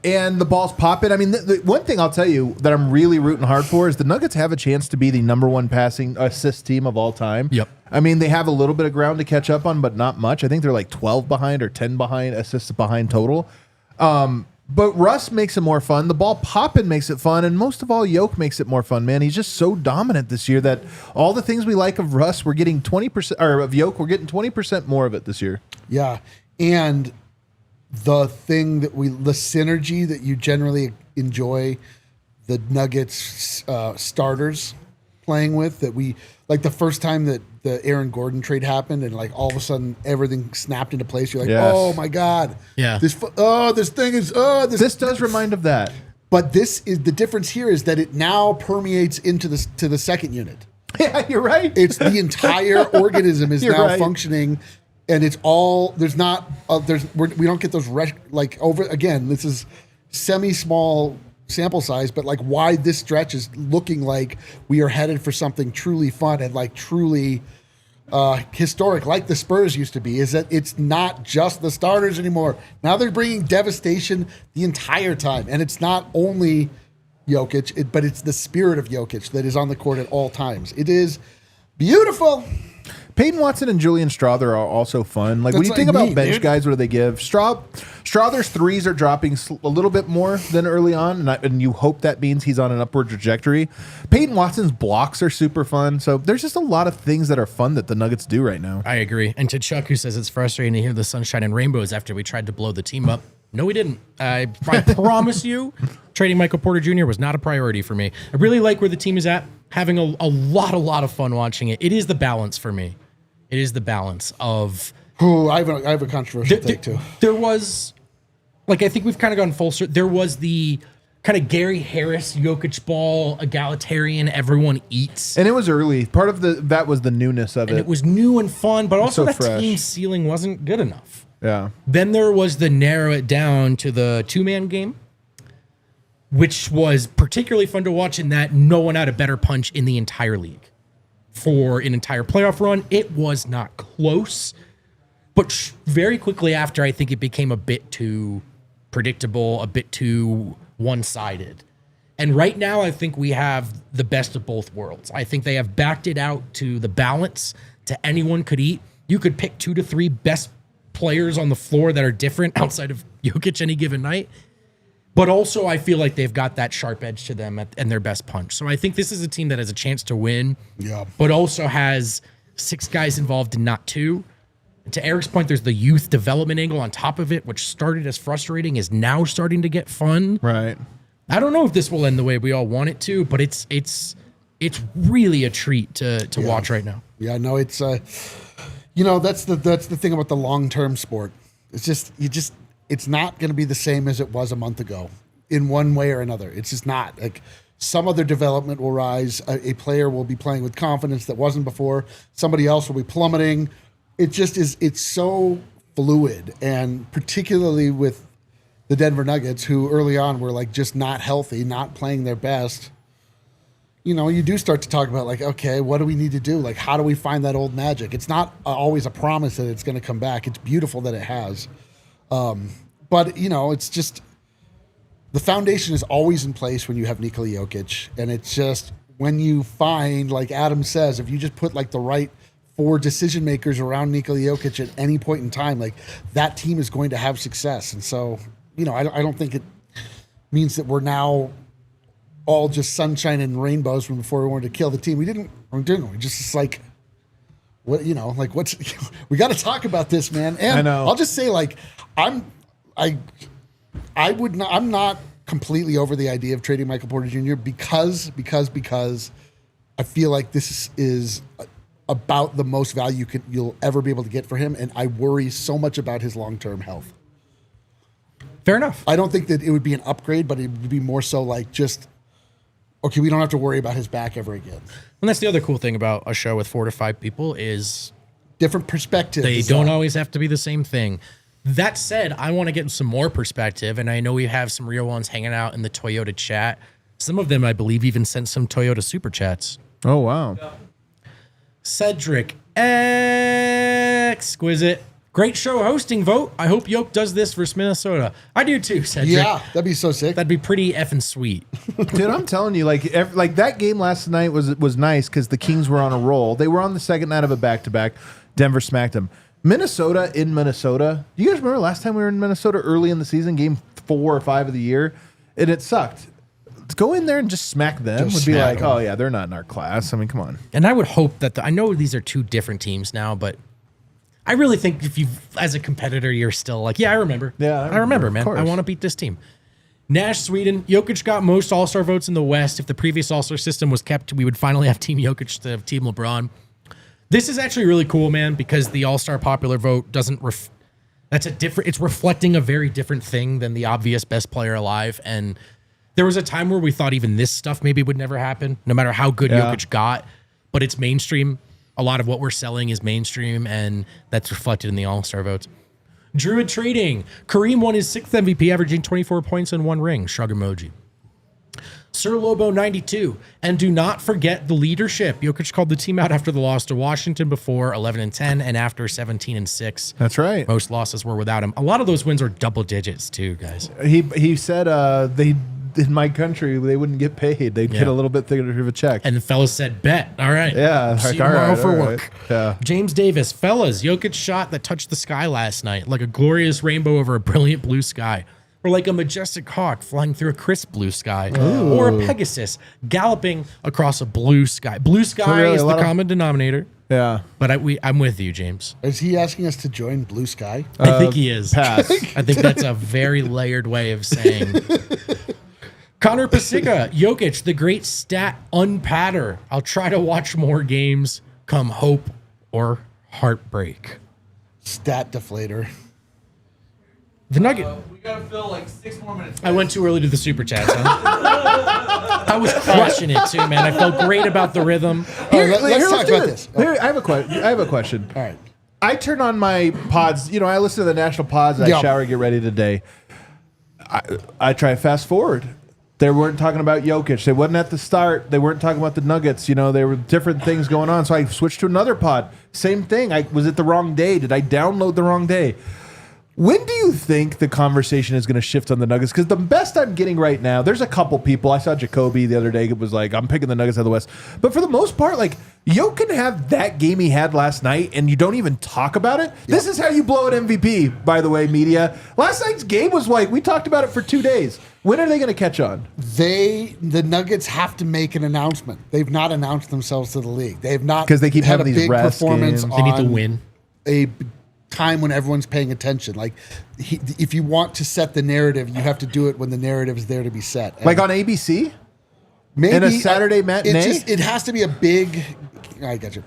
And the ball's popping. I mean, the one thing I'll tell you that I'm really rooting hard for is the Nuggets have a chance to be the #1 passing assist team of all time. Yep. I mean, they have a little bit of ground to catch up on, but not much. I think they're like 12 behind or 10 behind assists behind total. But Russ makes it more fun. The ball popping makes it fun. And most of all, Jokic makes it more fun, man. He's just so dominant this year that all the things we like of Russ, we're getting 20%, or of Jokic, we're getting 20% more of it this year. Yeah. And the synergy that you generally enjoy the Nuggets starters playing with, that we, like the first time that the Aaron Gordon trade happened and like all of a sudden everything snapped into place. You're like, oh my God. Yeah. This This does remind of that. But this is the difference here is that it now permeates into the second unit. Yeah, you're right. It's the entire organism is You're now right. functioning, and it's all we don't get those this is semi-small sample size, but like why this stretch is looking like we are headed for something truly fun and like truly historic, like the Spurs used to be, is that it's not just the starters anymore. Now they're bringing devastation the entire time, and it's not only Jokic, but it's the spirit of Jokic that is on the court at all times. It is beautiful. Peyton Watson and Julian Strawther are also fun. Like when That's you think what I about mean, bench dude. guys, what do they give? Strawther's threes are dropping a little bit more than early on, and you hope that means he's on an upward trajectory. Peyton Watson's blocks are super fun. So there's just a lot of things that are fun that the Nuggets do right now. I agree. And to Chuck, who says it's frustrating to hear the sunshine and rainbows after we tried to blow the team up. No, we didn't. I promise you, trading Michael Porter Jr. was not a priority for me. I really like where the team is at, having a lot of fun watching it. It is the balance for me. It is the balance of... Ooh, I have a controversial take too. There was, like, I think we've kind of gone full circle. There was the kind of Gary Harris, Jokic ball, egalitarian, everyone eats. And it was early. Part of that was the newness of And it. it was new and fun, but also so that fresh. team ceiling wasn't good enough. Yeah. Then there was the narrow it down to the two-man game, which was particularly fun to watch in that no one had a better punch in the entire league. For an entire playoff run, it was not close. But very quickly after, I think it became a bit too predictable, a bit too one-sided. And right now, I think we have the best of both worlds. I think they have backed it out to the balance to anyone could eat. You could pick 2 to 3 best players on the floor that are different outside of Jokic any given night. But also, I feel like they've got that sharp edge to them and their best punch. So I think this is a team that has a chance to win, but also has 6 guys involved and not 2. To Eric's point, there's the youth development angle on top of it, which started as frustrating, is now starting to get fun. Right. I don't know if this will end the way we all want it to, but it's really a treat to watch right now. Yeah, no, it's that's the thing about the long-term sport. It's just it's not going to be the same as it was a month ago in one way or another. It's just not. Like, some other development will rise. A player will be playing with confidence that wasn't before. Somebody else will be plummeting. It just is. It's so fluid, and particularly with the Denver Nuggets, who early on were like just not healthy, not playing their best. You do start to talk about, like, okay, what do we need to do? Like, how do we find that old magic? It's not always a promise that it's going to come back. It's beautiful that it has. But, it's just the foundation is always in place when you have Nikola Jokic. And it's just when you find, like Adam says, if you just put like the right 4 decision makers around Nikola Jokic at any point in time, like, that team is going to have success. And so, I don't think it means that we're now all just sunshine and rainbows from before we wanted to kill the team. We didn't. We just like, what, what's, we got to talk about this, man. And I know. I'll just say, like, I'm not completely over the idea of trading Michael Porter Jr. because I feel like this is about the most value you'll ever be able to get for him. And I worry so much about his long-term health. Fair enough. I don't think that it would be an upgrade, but it would be more so like just, okay, we don't have to worry about his back ever again. And that's the other cool thing about a show with 4 to 5 people is different perspectives. They don't always have to be the same thing. That said, I want to get some more perspective, and I know we have some real ones hanging out in the Toyota chat. Some of them, I believe, even sent some Toyota Superchats. Oh, wow. Cedric, exquisite. Great show hosting, Vogt. I hope Yoke does this versus Minnesota. I do too, Cedric. Yeah, that'd be so sick. That'd be pretty effing sweet. Dude, I'm telling you, like that game last night was nice because the Kings were on a roll. They were on the second night of a back-to-back. Denver smacked them. Minnesota in Minnesota. Do you guys remember last time we were in Minnesota early in the season, game 4 or 5 of the year? And it sucked. Let's go in there and just smack them. Just would be smack like, them. oh, yeah, they're not in our class. I mean, come on. And I would hope that I know these are 2 different teams now, but I really think if you, as a competitor, you're still like, yeah, I remember. Yeah, I remember, man. course. I want to beat this team. Nash, Sweden. Jokic got most All-Star votes in the West. If the previous All-Star system was kept, we would finally have Team Jokic to have Team LeBron. This is actually really cool, man, because the All-Star popular vote doesn't it's reflecting a very different thing than the obvious best player alive. And there was a time where we thought even this stuff maybe would never happen, no matter how good Jokic got, but it's mainstream. A lot of what we're selling is mainstream, and that's reflected in the All-Star votes. Druid Trading. Kareem won his 6th MVP, averaging 24 points and 1 ring. Shrug emoji. Sir Lobo 92. And do not forget the leadership. Jokic called the team out after the loss to Washington before 11-10 and after 17-6. That's right. Most losses were without him. A lot of those wins are double digits too, guys. He said they in my country they wouldn't get paid. They'd get a little bit thicker of a check. And the fellas said, bet. All right. Yeah. See Like, you tomorrow for all work. right. Yeah. James Davis. Fellas, Jokic shot that touched the sky last night like a glorious rainbow over a brilliant blue sky. Or like a majestic hawk flying through a crisp blue sky. Ooh. Or a Pegasus galloping across a blue sky. Blue sky Really, is a the lot of- common denominator. Yeah. But I'm with you, James. Is he asking us to join Blue Sky? I think he is. Pass. I think that's a very layered way of saying. Connor Pasica, Jokic, the great stat unpatter. I'll try to watch more games come hope or heartbreak. Stat deflator. The Nugget. We gotta fill like 6 more minutes. I went too early to the super chats, huh? I was crushing it too, man. I felt great about the rhythm. Let's talk do about this. this. Here, I have a question. All right. I turn on my pods. You know, I listen to the national pods. I Yeah. shower, get ready today. I try to fast forward. They weren't talking about Jokic. They wasn't at the start. They weren't talking about the Nuggets. You know, there were different things going on. So I switched to another pod. Same thing. Was it the wrong day? Did I download the wrong day? When do you think the conversation is going to shift on the Nuggets? Because the best I'm getting right now, there's a couple people. I saw Jacoby the other day. It was like, I'm picking the Nuggets out of the West. But for the most part, like, Jokic can have that game he had last night, and you don't even talk about it. Yep. This is how you blow an MVP, by the way, media. Last night's game was like, we talked about it for 2 days. When are they going to catch on? The Nuggets have to make an announcement. They've not announced themselves to the league. They've not, because they keep had having a these big rest performance. games. They need to win. A time when everyone's paying attention. Like, if you want to set the narrative, you have to do it when the narrative is there to be set. And like on ABC? maybe in a Saturday matinee? It has to be a big. I got you.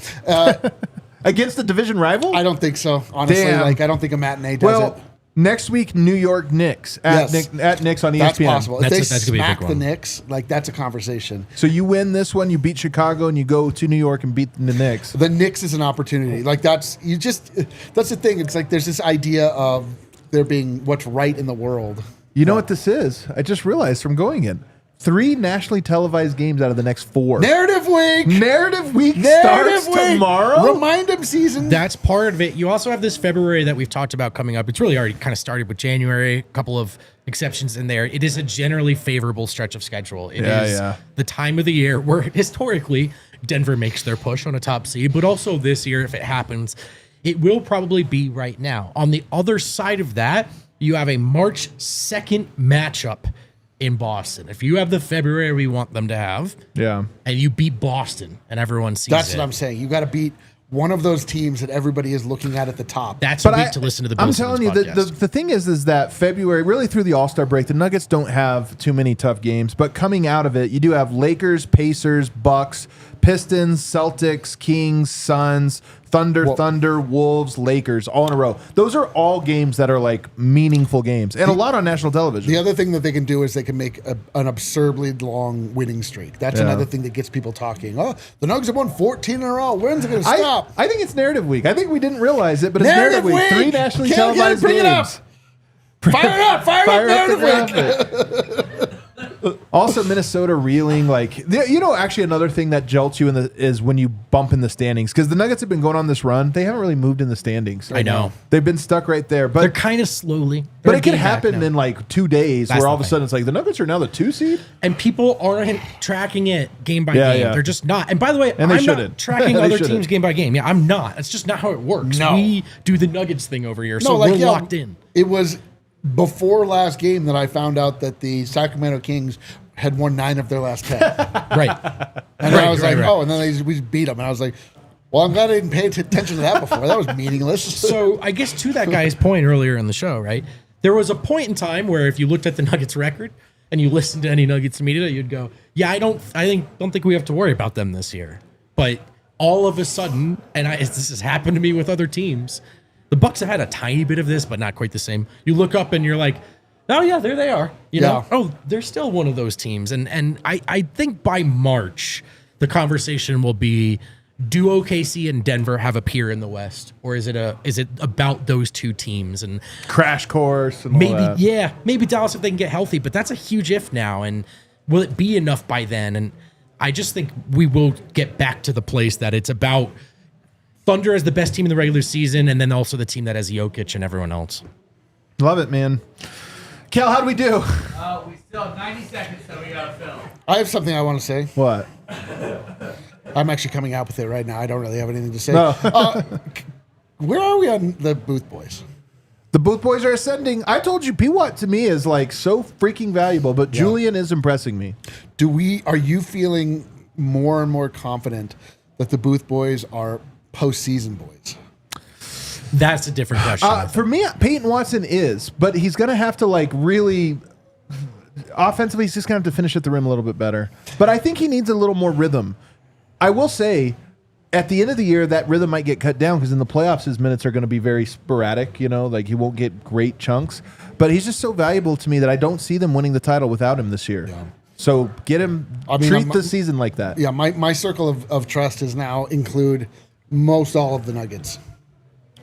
Against the division rival? I don't think so. Honestly, Damn. like I don't think a matinee does it. Next week, New York Knicks at Knicks on ESPN. That's possible. If That's they gonna be a big smack the one. Knicks, like that's a conversation. So you win this one, you beat Chicago, and you go to New York and beat the Knicks. The Knicks is an opportunity. Like that's the thing. It's like there's this idea of there being what's right in the world. You know what this is? I just realized from going in. 3 nationally televised games out of the next 4. Narrative week. Narrative week starts tomorrow? Remind him season. That's part of it. You also have this February that we've talked about coming up. It's really already kind of started with January, a couple of exceptions in there. It is a generally favorable stretch of schedule. It is the time of the year where historically Denver makes their push on a top seed, but also this year, if it happens, it will probably be right now. On the other side of that, you have a March 2nd matchup in Boston. If you have the February we want them to have, and you beat Boston and everyone sees That's it. what I'm saying. You got to beat one of those teams that everybody is looking at the top. That's a week to listen to the Bill I'm telling you, the thing is that February, really through the All-Star break, the Nuggets don't have too many tough games, but coming out of it, you do have Lakers, Pacers, Bucks, Pistons, Celtics, Kings, Suns, Thunder, Wolves, Lakers, all in a row. Those are all games that are like meaningful games, and a lot on national television. The other thing that they can do is they can make an absurdly long winning streak. That's another thing that gets people talking. Oh, the Nuggets have won 14 in a row. When's it going to stop? I think it's narrative week. I think we didn't realize it, but it's narrative week. 3 nationally televised bring games. Fire it up! Fire up narrative week. Also, Minnesota reeling. Like, you know, actually another thing that jolts you is when you bump in the standings, because the Nuggets have been going on this run. They haven't really moved in the standings. I know. They've been stuck right there. But they're kind of slowly. But it can happen in like 2 days That's where all the of a sudden it's like the Nuggets are now the 2 seed. And people aren't tracking it game by game. Yeah. They're just not. And by the way, And they I'm shouldn't. not tracking They other shouldn't. teams game by game. Yeah, I'm not. That's just not how it works. No. We do the Nuggets thing over here, so we're locked in. It was before last game that I found out that the Sacramento Kings had won 9 of their last 10. Right. And I was like, oh, and then we beat them. And I was like, well, I'm glad I didn't pay attention to that before. That was meaningless. So I guess to that guy's point earlier in the show, right? There was a point in time where if you looked at the Nuggets record and you listened to any Nuggets media, you'd go, yeah, I don't think we have to worry about them this year. But all of a sudden, and this has happened to me with other teams, the Bucks have had a tiny bit of this, but not quite the same. You look up and you're like, oh yeah, there they are. You know, oh, they're still one of those teams. And I think by March, the conversation will be, do OKC and Denver have a peer in the West, or is it about those 2 teams? And Crash course and all that. maybe Dallas if they can get healthy, but that's a huge if now. And will it be enough by then? And I just think we will get back to the place that it's about Thunder as the best team in the regular season, and then also the team that has Jokic and everyone else. Love it, man. Kel, how'd we do? We still have 90 seconds, so we got to fill. I have something I want to say. What? I'm actually coming out with it right now. I don't really have anything to say. No. Where are we on the Booth Boys? The Booth Boys are ascending. I told you, P-Watt to me is like so freaking valuable, but Julian is impressing me. Are you feeling more and more confident that the Booth Boys are postseason boys? That's a different question. For me, Peyton Watson is, but he's going to have to like really offensively, he's just going to have to finish at the rim a little bit better. But I think he needs a little more rhythm. I will say, at the end of the year, that rhythm might get cut down because in the playoffs, his minutes are going to be very sporadic. You know, like he won't get great chunks. But he's just so valuable to me that I don't see them winning the title without him this year. Yeah. So get him, treat the season like that. Yeah, my circle of trust is now include most all of the Nuggets.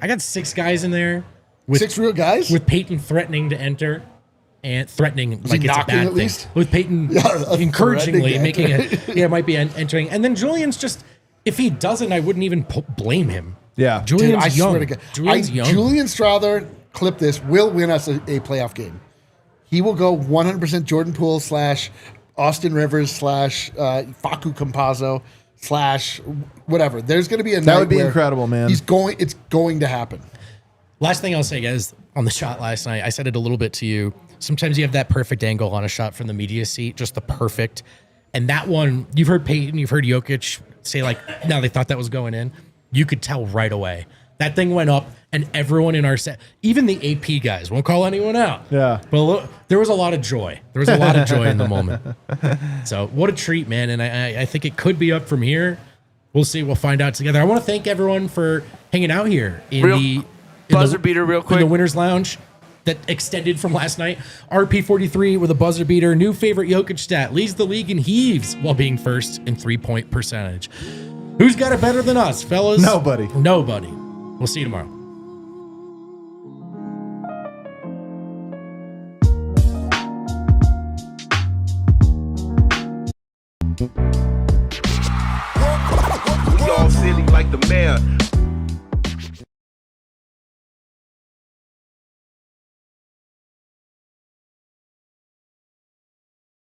I got 6 guys in there. 6 real guys? With Peyton threatening to enter. And threatening like it's a bad thing. Least? With Peyton encouragingly making it. Yeah, it might be entering. And then Julian's just, if he doesn't, I wouldn't even blame him. Yeah. Julian's I young. swear to God. Julian's young. Julian Strother clip this, will win us a playoff game. He will go 100% Jordan Poole / Austin Rivers / Facu Campazzo / whatever. There's going to be a night That would be where incredible, man. It's going to happen. Last thing I'll say, guys, on the shot last night, I said it a little bit to you. Sometimes you have that perfect angle on a shot from the media seat, just the perfect. And that one, you've heard Peyton, you've heard Jokic say, like, no, they thought that was going in. You could tell right away. That thing went up, and everyone in our set, even the AP guys, won't call anyone out. Yeah. But look, there was a lot of joy. There was a lot of joy in the moment. So what a treat, man. And I think it could be up from here. We'll see. We'll find out together. I want to thank everyone for hanging out here in Buzzer beater real quick. In the Winners Lounge that extended from last night. RP43 with a buzzer beater. New favorite Jokic stat. Leads the league in heaves while being first in 3-point percentage. Who's got it better than us, fellas? Nobody. Nobody. We'll see you tomorrow. We all silly like the mayor.